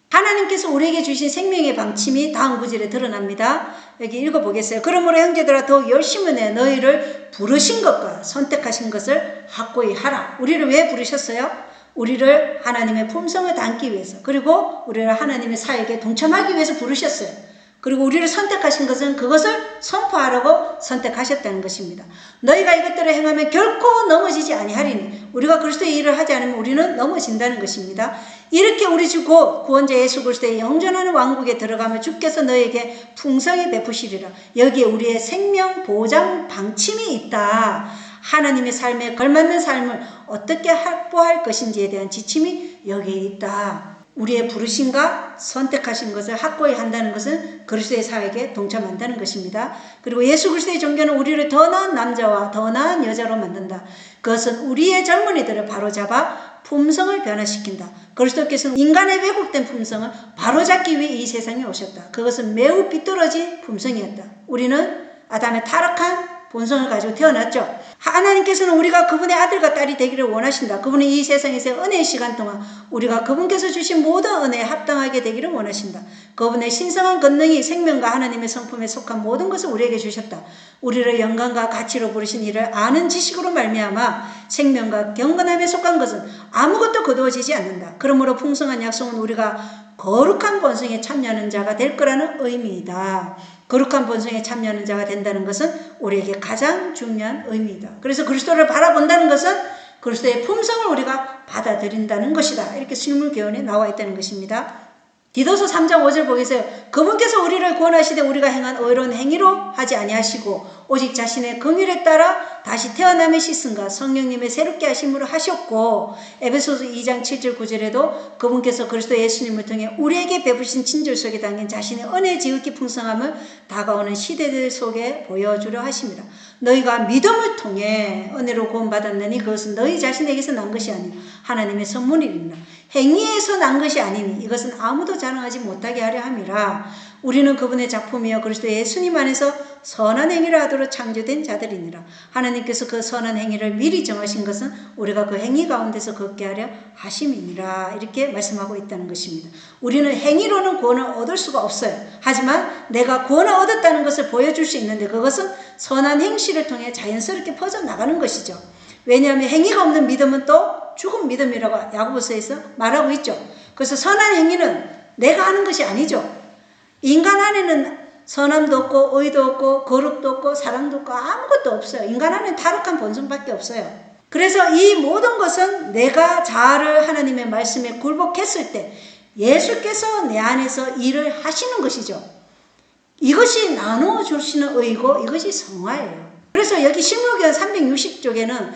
하나님께서 우리에게 주신 생명의 방침이 다음 구절에 드러납니다. 여기 읽어보겠어요. 그러므로 형제들아 더욱 열심히 내 너희를 부르신 것과 선택하신 것을 확고히 하라. 우리를 왜 부르셨어요? 우리를 하나님의 품성을 담기 위해서, 그리고 우리를 하나님의 사역에 동참하기 위해서 부르셨어요. 그리고 우리를 선택하신 것은 그것을 선포하라고 선택하셨다는 것입니다. 너희가 이것들을 행하면 결코 넘어지지 아니하리니. 우리가 그리스도의 일을 하지 않으면 우리는 넘어진다는 것입니다. 이렇게 우리 주 구원자 예수 그리스도의 영존하는 왕국에 들어가면 주께서 너희에게 풍성히 베푸시리라. 여기에 우리의 생명 보장 방침이 있다. 하나님의 삶에 걸맞는 삶을 어떻게 확보할 것인지에 대한 지침이 여기에 있다. 우리의 부르심과 선택하신 것을 확고히 한다는 것은 그리스도의 사역에 동참한다는 것입니다. 그리고 예수 그리스도의 종교는 우리를 더 나은 남자와 더 나은 여자로 만든다. 그것은 우리의 젊은이들을 바로잡아 품성을 변화시킨다. 그리스도께서는 인간의 왜곡된 품성을 바로잡기 위해 이 세상에 오셨다. 그것은 매우 비뚤어진 품성이었다. 우리는 아담의 타락한 본성을 가지고 태어났죠. 하나님께서는 우리가 그분의 아들과 딸이 되기를 원하신다. 그분은 이 세상에서 은혜의 시간 동안 우리가 그분께서 주신 모든 은혜에 합당하게 되기를 원하신다. 그분의 신성한 권능이 생명과 하나님의 성품에 속한 모든 것을 우리에게 주셨다. 우리를 영광과 가치로 부르신 이를 아는 지식으로 말미암아 생명과 경건함에 속한 것은 아무것도 거두어지지 않는다. 그러므로 풍성한 약속은 우리가 거룩한 본성에 참여하는 자가 될 거라는 의미이다. 거룩한 본성에 참여하는 자가 된다는 것은 우리에게 가장 중요한 의미이다. 그래서 그리스도를 바라본다는 것은 그리스도의 품성을 우리가 받아들인다는 것이다. 이렇게 실물교훈에 나와 있다는 것입니다. 디도서 3장 5절 보겠어요. 그분께서 우리를 구원하시되 우리가 행한 의로운 행위로 하지 아니하시고 오직 자신의 긍휼에 따라 다시 태어남의 시승과 성령님의 새롭게 하심으로 하셨고, 에베소서 2장 7절 9절에도 그분께서 그리스도 예수님을 통해 우리에게 베푸신 친절 속에 담긴 자신의 은혜 지극히 풍성함을 다가오는 시대들 속에 보여주려 하십니다. 너희가 믿음을 통해 은혜로 구원받았느니 그것은 너희 자신에게서 난 것이 아니라 하나님의 선물이니라. 행위에서 난 것이 아니니 이것은 아무도 자랑하지 못하게 하려 함이라. 우리는 그분의 작품이여 그리스도 예수님 안에서 선한 행위를 하도록 창조된 자들이니라. 하나님께서 그 선한 행위를 미리 정하신 것은 우리가 그 행위 가운데서 걷게 하려 하심이니라. 이렇게 말씀하고 있다는 것입니다. 우리는 행위로는 구원을 얻을 수가 없어요. 하지만 내가 구원을 얻었다는 것을 보여줄 수 있는데 그것은 선한 행실을 통해 자연스럽게 퍼져나가는 것이죠. 왜냐하면 행위가 없는 믿음은 또 죽은 믿음이라고 야고보서에서 말하고 있죠. 그래서 선한 행위는 내가 하는 것이 아니죠. 인간 안에는 선함도 없고 의도 없고 거룩도 없고 사랑도 없고 아무것도 없어요. 인간 안에는 타락한 본성밖에 없어요. 그래서 이 모든 것은 내가 자아를 하나님의 말씀에 굴복했을 때 예수께서 내 안에서 일을 하시는 것이죠. 이것이 나누어 주시는 의고 이것이 성화예요. 그래서 여기 신명기한 360쪽에는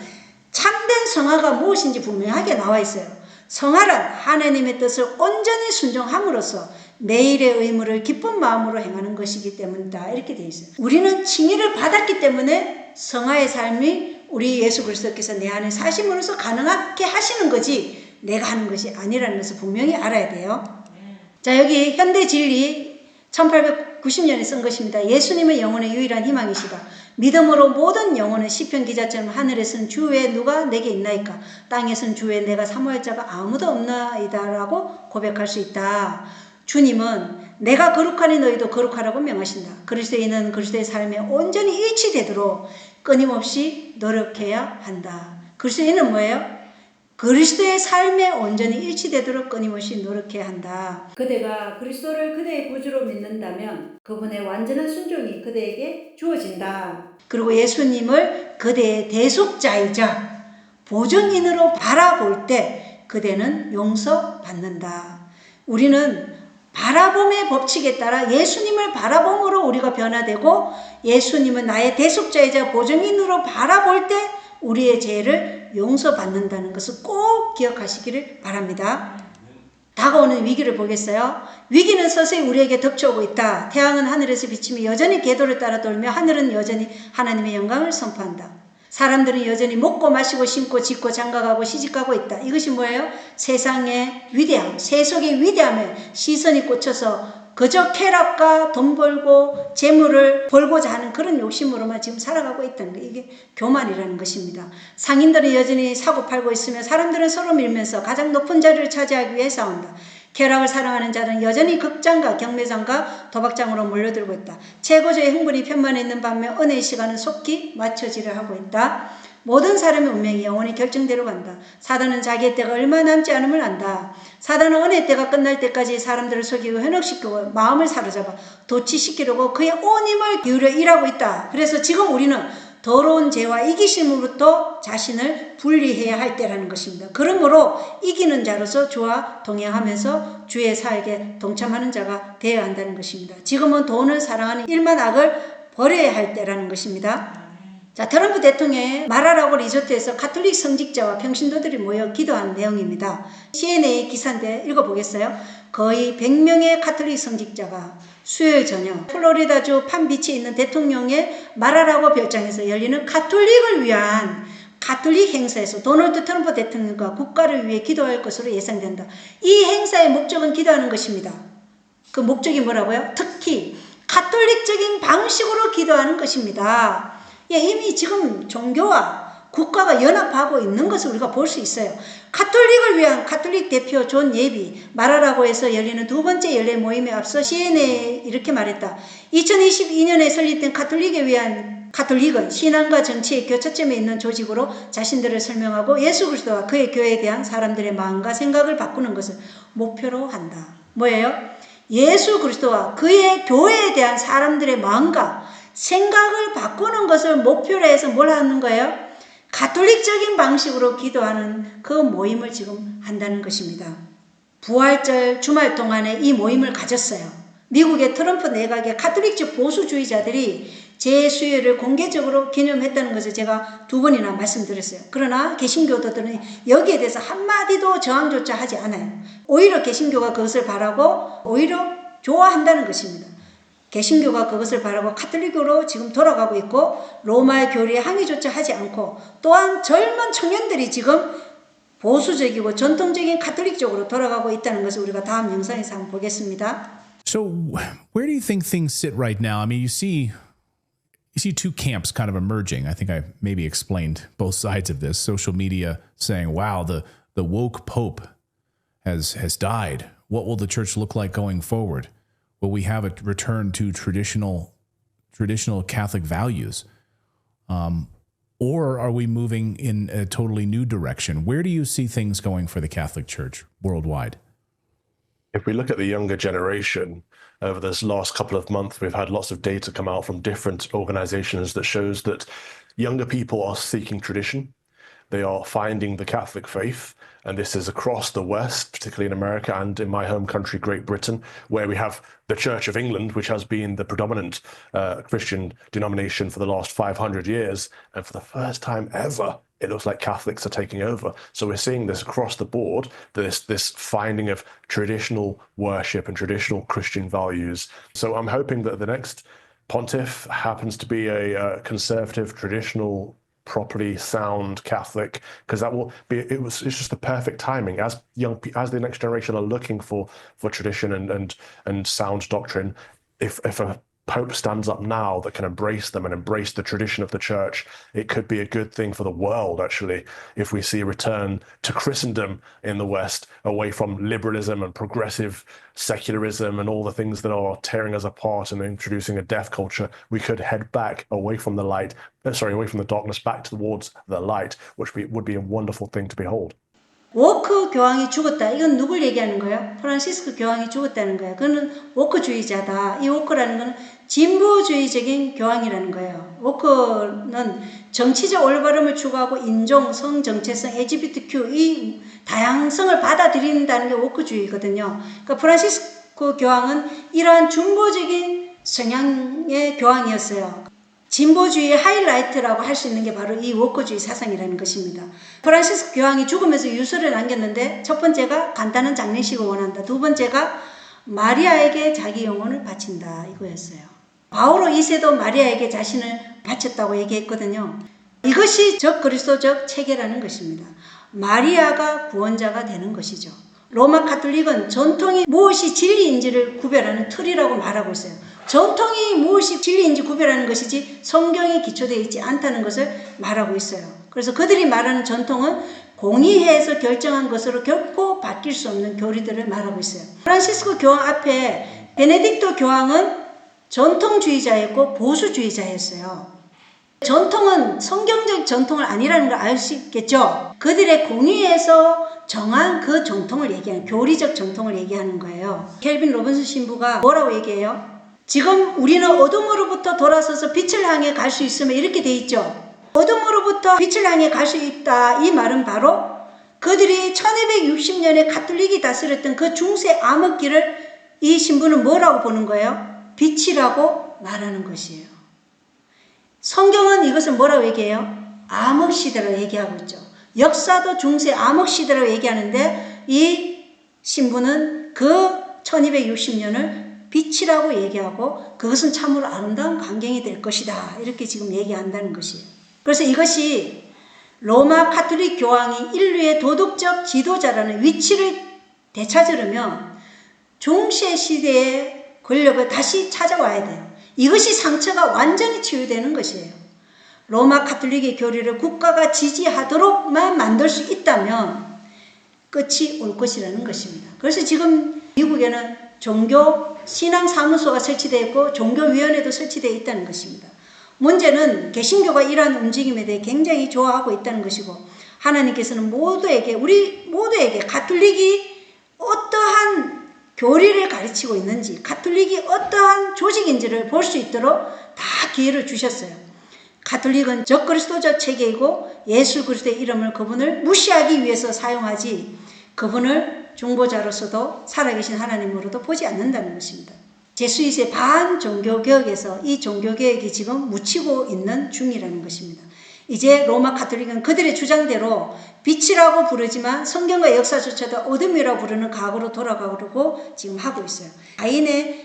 참된 성화가 무엇인지 분명하게 나와 있어요. 성화란 하나님의 뜻을 온전히 순종함으로써 매일의 의무를 기쁜 마음으로 행하는 것이기 때문이다. 이렇게 되어 있어요. 우리는 칭의를 받았기 때문에 성화의 삶이 우리 예수 그리스도께서 내 안에 사심으로써 가능하게 하시는 거지 내가 하는 것이 아니라는 것을 분명히 알아야 돼요. 자, 여기 현대진리 1890년에 쓴 것입니다. 예수님은 영혼의 유일한 희망이시다. 믿음으로 모든 영혼은 시편 기자처럼 하늘에선 주 외에 누가 내게 있나이까 땅에선 주 외에 내가 사모할 자가 아무도 없나이다 라고 고백할 수 있다. 주님은 내가 거룩하니 너희도 거룩하라고 명하신다. 그리스도인은 그리스도의 삶에 온전히 일치되도록 끊임없이 노력해야 한다. 그리스도인은 뭐예요? 그리스도의 삶에 온전히 일치되도록 끊임없이 노력해야 한다. 그대가 그리스도를 그대의 구주로 믿는다면 그분의 완전한 순종이 그대에게 주어진다. 그리고 예수님을 그대의 대속자이자 보증인으로 바라볼 때 그대는 용서받는다. 우리는 바라봄의 법칙에 따라 예수님을 바라봄으로 우리가 변화되고 예수님은 나의 대속자이자 보증인으로 바라볼 때 우리의 죄를 용서받는다는 것을 꼭 기억하시기를 바랍니다. 다가오는 위기를 보겠어요. 위기는 서서히 우리에게 덮쳐오고 있다. 태양은 하늘에서 비치며 여전히 궤도를 따라 돌며 하늘은 여전히 하나님의 영광을 선포한다. 사람들은 여전히 먹고 마시고 심고 짓고 장가가고 시집가고 있다. 이것이 뭐예요? 세상의 위대함, 세속의 위대함에 시선이 꽂혀서 그저 쾌락과 돈 벌고 재물을 벌고자 하는 그런 욕심으로만 지금 살아가고 있다는 거. 이게 교만이라는 것입니다. 상인들은 여전히 사고 팔고 있으며 사람들은 서로 밀면서 가장 높은 자리를 차지하기 위해 싸운다. 쾌락을 사랑하는 자는 여전히 극장과 경매장과 도박장으로 몰려들고 있다. 최고조의 흥분이 편만해 있는 반면 은혜의 시간은 속히 맞춰지려 하고 있다. 모든 사람의 운명이 영원히 결정대로 간다. 사단은 자기의 때가 얼마 남지 않음을 안다. 사단은 은혜의 때가 끝날 때까지 사람들을 속이고 현혹시키고 마음을 사로잡아 도취시키려고 그의 온 힘을 기울여 일하고 있다. 그래서 지금 우리는 더러운 죄와 이기심으로부터 자신을 분리해야 할 때라는 것입니다. 그러므로 이기는 자로서 주와 동행하면서 주의 사역에 동참하는 자가 되어야 한다는 것입니다. 지금은 돈을 사랑하는 일만 악을 버려야 할 때라는 것입니다. 자, 트럼프 대통령의 마라라고 리조트에서 가톨릭 성직자와 평신도들이 모여 기도한 내용입니다. CNN 기사인데 읽어보겠어요? 거의 100명의 가톨릭 성직자가 수요일 저녁 플로리다주 판비치에 있는 대통령의 마라라고 별장에서 열리는 가톨릭을 위한 가톨릭 행사에서 도널드 트럼프 대통령과 국가를 위해 기도할 것으로 예상된다. 이 행사의 목적은 기도하는 것입니다. 그 목적이 뭐라고요? 특히 가톨릭적인 방식으로 기도하는 것입니다. 예, 이미 지금 종교와 국가가 연합하고 있는 것을 우리가 볼 수 있어요. 가톨릭을 위한 가톨릭 대표 존 예비 마라라고 해서 열리는 두 번째 연례 모임에 앞서 CNN에 이렇게 말했다. 2022년에 설립된 가톨릭에 위한 가톨릭은 신앙과 정치의 교차점에 있는 조직으로 자신들을 설명하고 예수 그리스도와 그의 교회에 대한 사람들의 마음과 생각을 바꾸는 것을 목표로 한다. 뭐예요? 예수 그리스도와 그의 교회에 대한 사람들의 마음과 생각을 바꾸는 것을 목표로 해서 뭘 하는 거예요? 가톨릭적인 방식으로 기도하는 그 모임을 지금 한다는 것입니다. 부활절 주말 동안에 이 모임을 가졌어요. 미국의 트럼프 내각의 가톨릭적 보수주의자들이 제수요일을 공개적으로 기념했다는 것을 제가 2번이나 말씀드렸어요. 그러나 개신교도들은 여기에 대해서 한마디도 저항조차 하지 않아요. 오히려 개신교가 그것을 바라고 오히려 좋아한다는 것입니다. 개신교가 그것을 바라고 가톨릭으로 지금 돌아가고 있고 로마의 교리에 항의조차 하지 않고 또한 젊은 청년들이 지금 보수적이고 전통적인 가톨릭 쪽으로 돌아가고 있다는 것을 우리가 다음 영상에서 한번 보겠습니다. So where do you think things sit right now? I mean, you see two camps kind of emerging. I think I maybe explained both sides of this. Social media saying, wow, the woke pope has died. What will the church look like going forward? Will we have a return to traditional Catholic values? Or are we moving in a totally new direction? Where do you see things going for the Catholic Church worldwide? If we look at the younger generation, over this last couple of months, we've had lots of data come out from different organizations that shows that younger people are seeking tradition. They are finding the Catholic faith, and this is across the West, particularly in America and in my home country, Great Britain, where we have the Church of England, which has been the predominant Christian denomination for the last 500 years. And for the first time ever, it looks like Catholics are taking over. So we're seeing this across the board, this finding of traditional worship and traditional Christian values. So I'm hoping that the next pontiff happens to be a conservative, traditional, properly sound Catholic, because that will be it's just the perfect timing as the next generation are looking for tradition and sound doctrine. If a Pope stands up now that can embrace them and embrace the tradition of the church, it could be a good thing for the world, actually, if we see a return to Christendom in the West, away from liberalism and progressive secularism and all the things that are tearing us apart and introducing a death culture. We could head back away from the darkness, back towards the light, which would be a wonderful thing to behold. 워크 교황이 죽었다. 이건 누굴 얘기하는 거예요? 프란시스코 교황이 죽었다는 거예요. 그는 워크주의자다. 이 워크라는 건 진보주의적인 교황이라는 거예요. 워크는 정치적 올바름을 추구하고 인종, 성, 정체성, LGBTQ 이 다양성을 받아들인다는 게 워크주의거든요. 그러니까 프란시스코 교황은 이러한 진보적인 성향의 교황이었어요. 진보주의의 하이라이트라고 할 수 있는 게 바로 이 워크주의 사상이라는 것입니다. 프란시스코 교황이 죽으면서 유서를 남겼는데 첫 번째가 간단한 장례식을 원한다. 두 번째가 마리아에게 자기 영혼을 바친다 이거였어요. 바오로 2세도 마리아에게 자신을 바쳤다고 얘기했거든요. 이것이 적그리스도적 체계라는 것입니다. 마리아가 구원자가 되는 것이죠. 로마 카톨릭은 전통이 무엇이 진리인지를 구별하는 틀이라고 말하고 있어요. 전통이 무엇이 진리인지 구별하는 것이지 성경에 기초되어 있지 않다는 것을 말하고 있어요. 그래서 그들이 말하는 전통은 공의회에서 결정한 것으로 결코 바뀔 수 없는 교리들을 말하고 있어요. 프란시스코 교황 앞에 베네딕토 교황은 전통주의자였고 보수주의자였어요. 전통은 성경적 전통을 아니라는 걸 알 수 있겠죠. 그들의 공의에서 정한 그 전통을 얘기하는 교리적 전통을 얘기하는 거예요. 켈빈 로빈슨 신부가 뭐라고 얘기해요? 지금 우리는 어둠으로부터 돌아서서 빛을 향해 갈 수 있으면 이렇게 돼 있죠. 어둠으로부터 빛을 향해 갈 수 있다. 이 말은 바로 그들이 1260년에 가톨릭이 다스렸던 그 중세 암흑기를 이 신부는 뭐라고 보는 거예요? 빛이라고 말하는 것이에요. 성경은 이것을 뭐라고 얘기해요? 암흑시대라고 얘기하고 있죠. 역사도 중세 암흑시대라고 얘기하는데 이 신부는 그 1260년을 빛이라고 얘기하고 그것은 참으로 아름다운 광경이 될 것이다. 이렇게 지금 얘기한다는 것이에요. 그래서 이것이 로마 카톨릭 교황이 인류의 도덕적 지도자라는 위치를 되찾으려면 중세 시대의 권력을 다시 찾아와야 돼요. 이것이 상처가 완전히 치유되는 것이에요. 로마 카톨릭의 교리를 국가가 지지하도록만 만들 수 있다면 끝이 올 것이라는 것입니다. 그래서 지금 미국에는 종교 신앙사무소가 설치되어 있고 종교위원회도 설치되어 있다는 것입니다. 문제는 개신교가 이러한 움직임에 대해 굉장히 좋아하고 있다는 것이고 하나님께서는 우리 모두에게 가톨릭이 어떠한 교리를 가르치고 있는지 가톨릭이 어떠한 조직인지를 볼 수 있도록 다 기회를 주셨어요. 가톨릭은 적그리스도적 체계이고 예수 그리스도의 이름을 그분을 무시하기 위해서 사용하지 그분을 중보자로서도 살아계신 하나님으로도 보지 않는다는 것입니다. 제수잇의 반종교개혁에서 이 종교개혁이 지금 묻히고 있는 중이라는 것입니다. 이제 로마 카톨릭은 그들의 주장대로 빛이라고 부르지만 성경과 역사조차도 어둠이라고 부르는 과거로 돌아가려고 지금 하고 있어요.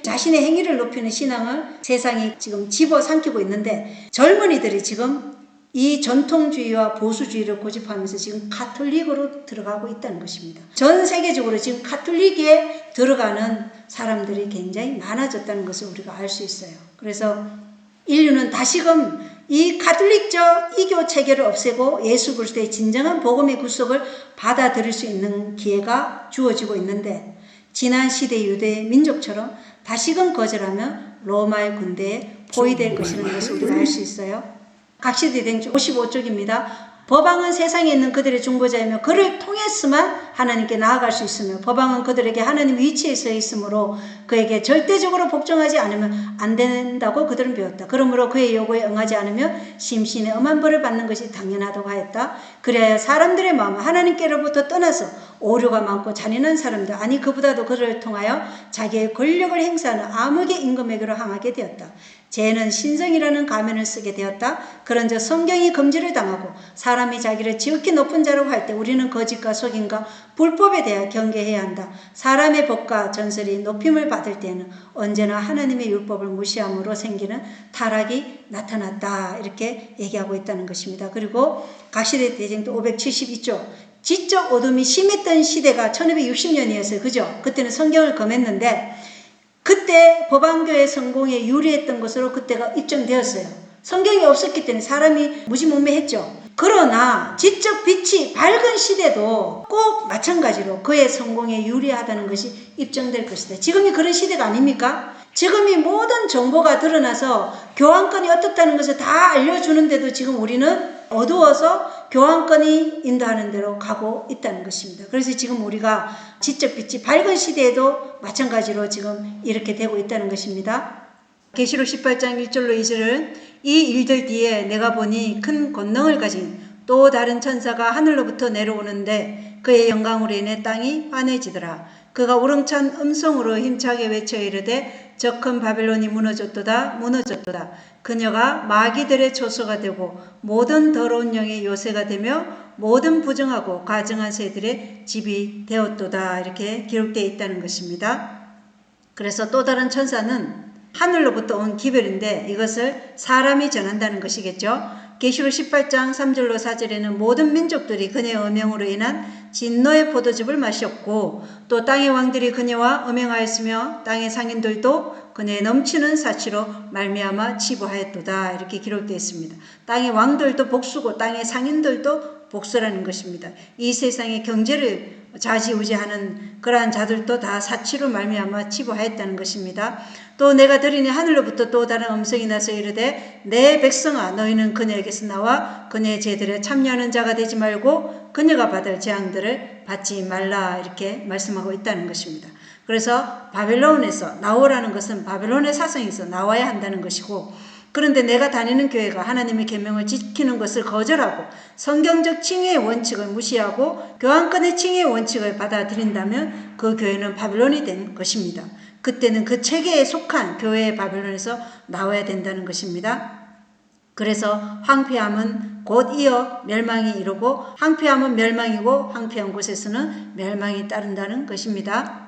자신의 행위를 높이는 신앙을 세상이 지금 집어삼키고 있는데 젊은이들이 지금 이 전통주의와 보수주의를 고집하면서 지금 가톨릭으로 들어가고 있다는 것입니다. 전 세계적으로 지금 가톨릭에 들어가는 사람들이 굉장히 많아졌다는 것을 우리가 알 수 있어요. 그래서 인류는 다시금 이 가톨릭적 이교 체계를 없애고 예수 그리스도의 진정한 복음의 구속을 받아들일 수 있는 기회가 주어지고 있는데, 지난 시대 유대 민족처럼 다시금 거절하면 로마의 군대에 포위될 것이라는 것을 우리가 알 수 있어요. 각시대행 55쪽입니다. 법왕은 세상에 있는 그들의 중보자이며 그를 통해서만 하나님께 나아갈 수 있으며 법왕은 그들에게 하나님 위치에 서 있으므로 그에게 절대적으로 복종하지 않으면 안 된다고 그들은 배웠다. 그러므로 그의 요구에 응하지 않으면 심신의 엄한 벌을 받는 것이 당연하다고 하였다. 그래야 사람들의 마음은 하나님께로부터 떠나서 오류가 많고 잔인한 사람들, 아니 그보다도 그를 통하여 자기의 권력을 행사하는 암흑의 임금에게로 향하게 되었다. 죄는 신성이라는 가면을 쓰게 되었다. 그런즉 성경이 금지를 당하고 사람이 자기를 지극히 높은 자라고 할 때 우리는 거짓과 속임과 불법에 대해 경계해야 한다. 사람의 법과 전설이 높임을 받을 때는 언제나 하나님의 율법을 무시함으로 생기는 타락이 나타났다. 이렇게 얘기하고 있다는 것입니다. 그리고 각시대 대쟁도 572조, 지적 어둠이 심했던 시대가 1260년이었어요. 그죠? 그때는 성경을 검했는데 그때 법안교의 성공에 유리했던 것으로 그때가 입증되었어요. 성경이 없었기 때문에 사람이 무지몽매했죠. 그러나 지적 빛이 밝은 시대도 꼭 마찬가지로 그의 성공에 유리하다는 것이 입증될 것이다. 지금이 그런 시대가 아닙니까? 지금이 모든 정보가 드러나서 교환권이 어떻다는 것을 다 알려주는데도 지금 우리는 어두워서 교환권이 인도하는 대로 가고 있다는 것입니다. 그래서 지금 우리가 지적 빛이 밝은 시대에도 마찬가지로 지금 이렇게 되고 있다는 것입니다. 계시록 18장 1절로 2절은 이 일들 뒤에 내가 보니 큰 권능을 가진 또 다른 천사가 하늘로부터 내려오는데 그의 영광으로 인해 땅이 환해지더라. 그가 우렁찬 음성으로 힘차게 외쳐 이르되 저 큰 바벨론이 무너졌도다 무너졌도다. 그녀가 마귀들의 초소가 되고 모든 더러운 영의 요새가 되며 모든 부정하고 가증한 새들의 집이 되었도다. 이렇게 기록되어 있다는 것입니다. 그래서 또 다른 천사는 하늘로부터 온 기별인데 이것을 사람이 전한다는 것이겠죠. 계시록 18장 3절로 4절에는 모든 민족들이 그녀의 음행으로 인한 진노의 포도즙을 마셨고 또 땅의 왕들이 그녀와 음행하였으며 땅의 상인들도 그녀의 넘치는 사치로 말미암아 치부하였도다. 이렇게 기록되어 있습니다. 땅의 왕들도 복수고 땅의 상인들도 복수라는 것입니다. 이 세상의 경제를 좌지우지하는 그러한 자들도 다 사치로 말미암아 치부하였다는 것입니다. 또 내가 들으니 하늘로부터 또 다른 음성이 나서 이르되 내 백성아 너희는 그녀에게서 나와 그녀의 죄들에 참여하는 자가 되지 말고 그녀가 받을 재앙들을 받지 말라. 이렇게 말씀하고 있다는 것입니다. 그래서 바벨론에서 나오라는 것은 바벨론의 사성에서 나와야 한다는 것이고, 그런데 내가 다니는 교회가 하나님의 계명을 지키는 것을 거절하고 성경적 칭의의 원칙을 무시하고 교환권의 칭의의 원칙을 받아들인다면 그 교회는 바벨론이 된 것입니다. 그때는 그 체계에 속한 교회의 바벨론에서 나와야 된다는 것입니다. 그래서 황폐함은 곧 이어 멸망이 이루고 황폐함은 멸망이고 황폐한 곳에서는 멸망이 따른다는 것입니다.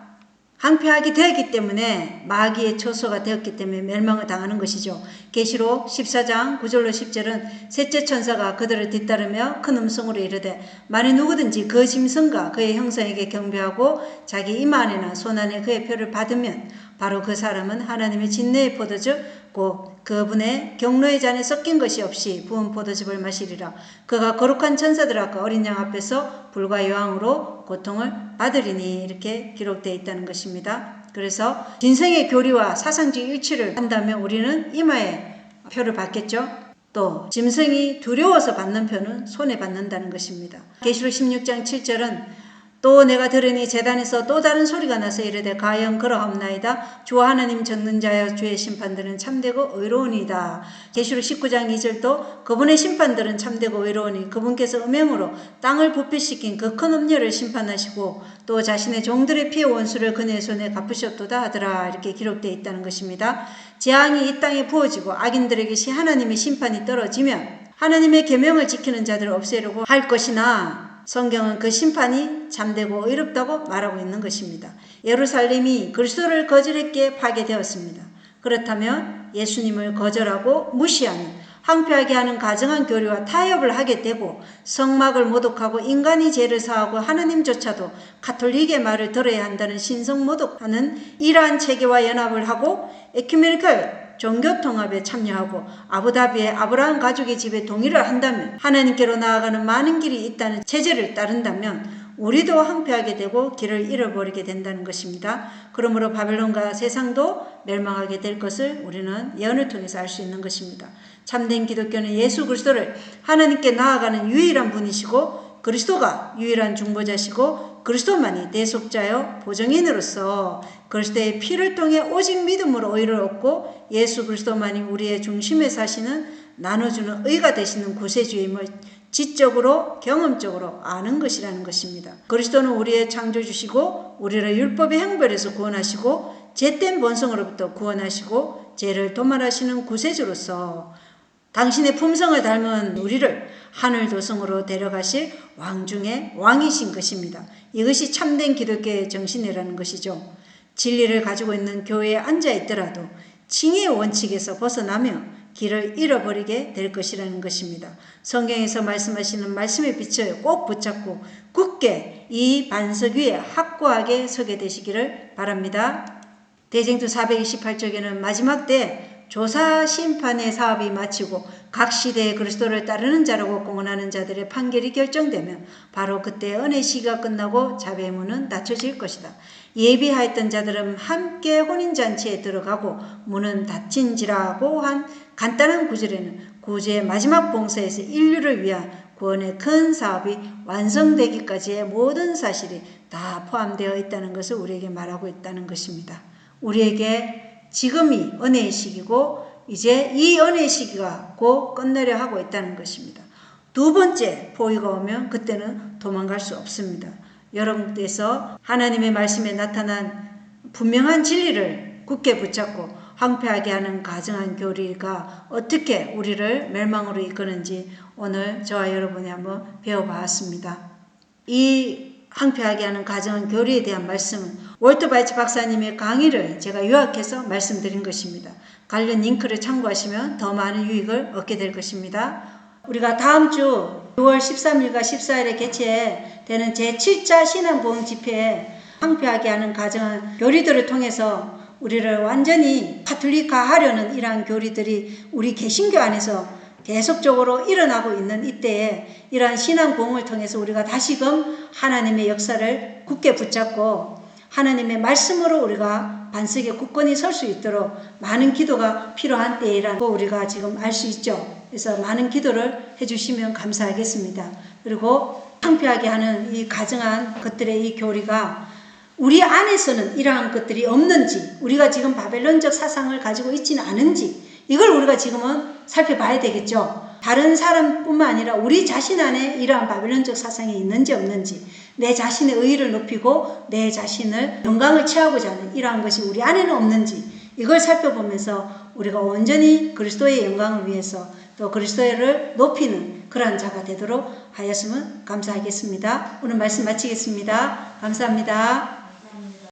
황폐하게 되었기 때문에 마귀의 초소가 되었기 때문에 멸망을 당하는 것이죠. 계시록 14장 9절로 10절은 셋째 천사가 그들을 뒤따르며 큰 음성으로 이르되 만일 누구든지 그 짐승과 그의 형상에게 경배하고 자기 이마 안에나 손 안에 그의 표를 받으면 바로 그 사람은 하나님의 진노의 포도즙 곧 그분의 경로의 잔에 섞인 것이 없이 부은 포도즙을 마시리라. 그가 거룩한 천사들 앞과 어린 양 앞에서 불과 여왕으로 고통을 받으리니. 이렇게 기록되어 있다는 것입니다. 그래서 진성의 교리와 사상적 일치를 한다면 우리는 이마에 표를 받겠죠. 또 짐승이 두려워서 받는 표는 손에 받는다는 것입니다. 계시록 16장 7절은 또 내가 들으니 제단에서 또 다른 소리가 나서 이르되 가영 그러하옵나이다. 주 하나님 전능 자여 주의 심판들은 참되고 의로우니이다. 계시록 19장 2절도 그분의 심판들은 참되고 의로우니 그분께서 음행으로 땅을 부패시킨 그 큰 음녀를 심판하시고 또 자신의 종들의 피의 원수를 그녀의 손에 갚으셨도다 하더라. 이렇게 기록되어 있다는 것입니다. 재앙이 이 땅에 부어지고 악인들에게 하나님의 심판이 떨어지면 하나님의 계명을 지키는 자들을 없애려고 할 것이나 성경은 그 심판이 참되고 의롭다고 말하고 있는 것입니다. 예루살렘이 그리스도를 거절했기에 파괴되었습니다. 그렇다면 예수님을 거절하고 무시하는 황폐하게 하는 가정한 교리와 타협을 하게 되고 성막을 모독하고 인간이 죄를 사하고 하느님조차도 가톨릭의 말을 들어야 한다는 신성 모독하는 이러한 체계와 연합을 하고 에큐메니컬 종교통합에 참여하고 아부다비의 아브라함 가족의 집에 동의를 한다면 하나님께로 나아가는 많은 길이 있다는 체제를 따른다면 우리도 황폐하게 되고 길을 잃어버리게 된다는 것입니다. 그러므로 바벨론과 세상도 멸망하게 될 것을 우리는 예언을 통해서 알 수 있는 것입니다. 참된 기독교는 예수 그리스도를 하나님께 나아가는 유일한 분이시고 그리스도가 유일한 중보자시고 그리스도만이 대속자여 보증인으로서 그리스도의 피를 통해 오직 믿음으로 의를 얻고 예수 그리스도만이 우리의 중심에 사시는 나눠주는 의가 되시는 구세주임을 지적으로 경험적으로 아는 것이라는 것입니다. 그리스도는 우리의 창조주시고 우리를 율법의 형벌에서 구원하시고 죄된 본성으로부터 구원하시고 죄를 도말하시는 구세주로서 당신의 품성을 닮은 우리를 하늘 도성으로 데려가실 왕 중에 왕이신 것입니다. 이것이 참된 기독교의 정신이라는 것이죠. 진리를 가지고 있는 교회에 앉아 있더라도 칭의의 원칙에서 벗어나며 길을 잃어버리게 될 것이라는 것입니다. 성경에서 말씀하시는 말씀의 빛을 꼭 붙잡고 굳게 이 반석 위에 확고하게 서게 되시기를 바랍니다. 대쟁투 428쪽에는 마지막 때 조사 심판의 사업이 마치고 각 시대에 그리스도를 따르는 자라고 공언하는 자들의 판결이 결정되면 바로 그때 은혜 시기가 끝나고 자비의 문은 닫혀질 것이다. 예비하였던 자들은 함께 혼인잔치에 들어가고 문은 닫힌지라고 한 간단한 구절에는 구주의 마지막 봉사에서 인류를 위한 구원의 큰 사업이 완성되기까지의 모든 사실이 다 포함되어 있다는 것을 우리에게 말하고 있다는 것입니다. 우리에게 지금이 은혜의 시기고 이제 이 은혜의 시기가 곧 끝내려 하고 있다는 것입니다. 두 번째 포위가 오면 그때는 도망갈 수 없습니다. 여러분께서 하나님의 말씀에 나타난 분명한 진리를 굳게 붙잡고 황폐하게 하는 가정한 교리가 어떻게 우리를 멸망으로 이끄는지 오늘 저와 여러분이 한번 배워봤습니다. 이 황폐하게 하는 가정한 교리에 대한 말씀은 월터 바이츠 박사님의 강의를 제가 요약해서 말씀드린 것입니다. 관련 링크를 참고하시면 더 많은 유익을 얻게 될 것입니다. 우리가 다음 주 6월 13일과 14일에 개최되는 제7차 신앙보험 집회에 황폐하게 하는 가정한 교리들을 통해서 우리를 완전히 가톨릭화하려는 이러한 교리들이 우리 개신교 안에서 계속적으로 일어나고 있는 이때에 이러한 신앙보험을 통해서 우리가 다시금 하나님의 역사를 굳게 붙잡고 하나님의 말씀으로 우리가 반석에 굳건히 설 수 있도록 많은 기도가 필요한 때이라는 거 우리가 지금 알 수 있죠. 그래서 많은 기도를 해주시면 감사하겠습니다. 그리고 황폐하게 하는 이 가정한 것들의 이 교리가 우리 안에서는 이러한 것들이 없는지, 우리가 지금 바벨론적 사상을 가지고 있지는 않은지, 이걸 우리가 지금은 살펴봐야 되겠죠. 다른 사람뿐만 아니라 우리 자신 안에 이러한 바벨론적 사상이 있는지 없는지, 내 자신의 의의를 높이고 내 자신을 영광을 취하고자 하는 이러한 것이 우리 안에는 없는지, 이걸 살펴보면서 우리가 온전히 그리스도의 영광을 위해서 또 그리스도를 높이는 그러한 자가 되도록 하였으면 감사하겠습니다. 오늘 말씀 마치겠습니다. 감사합니다.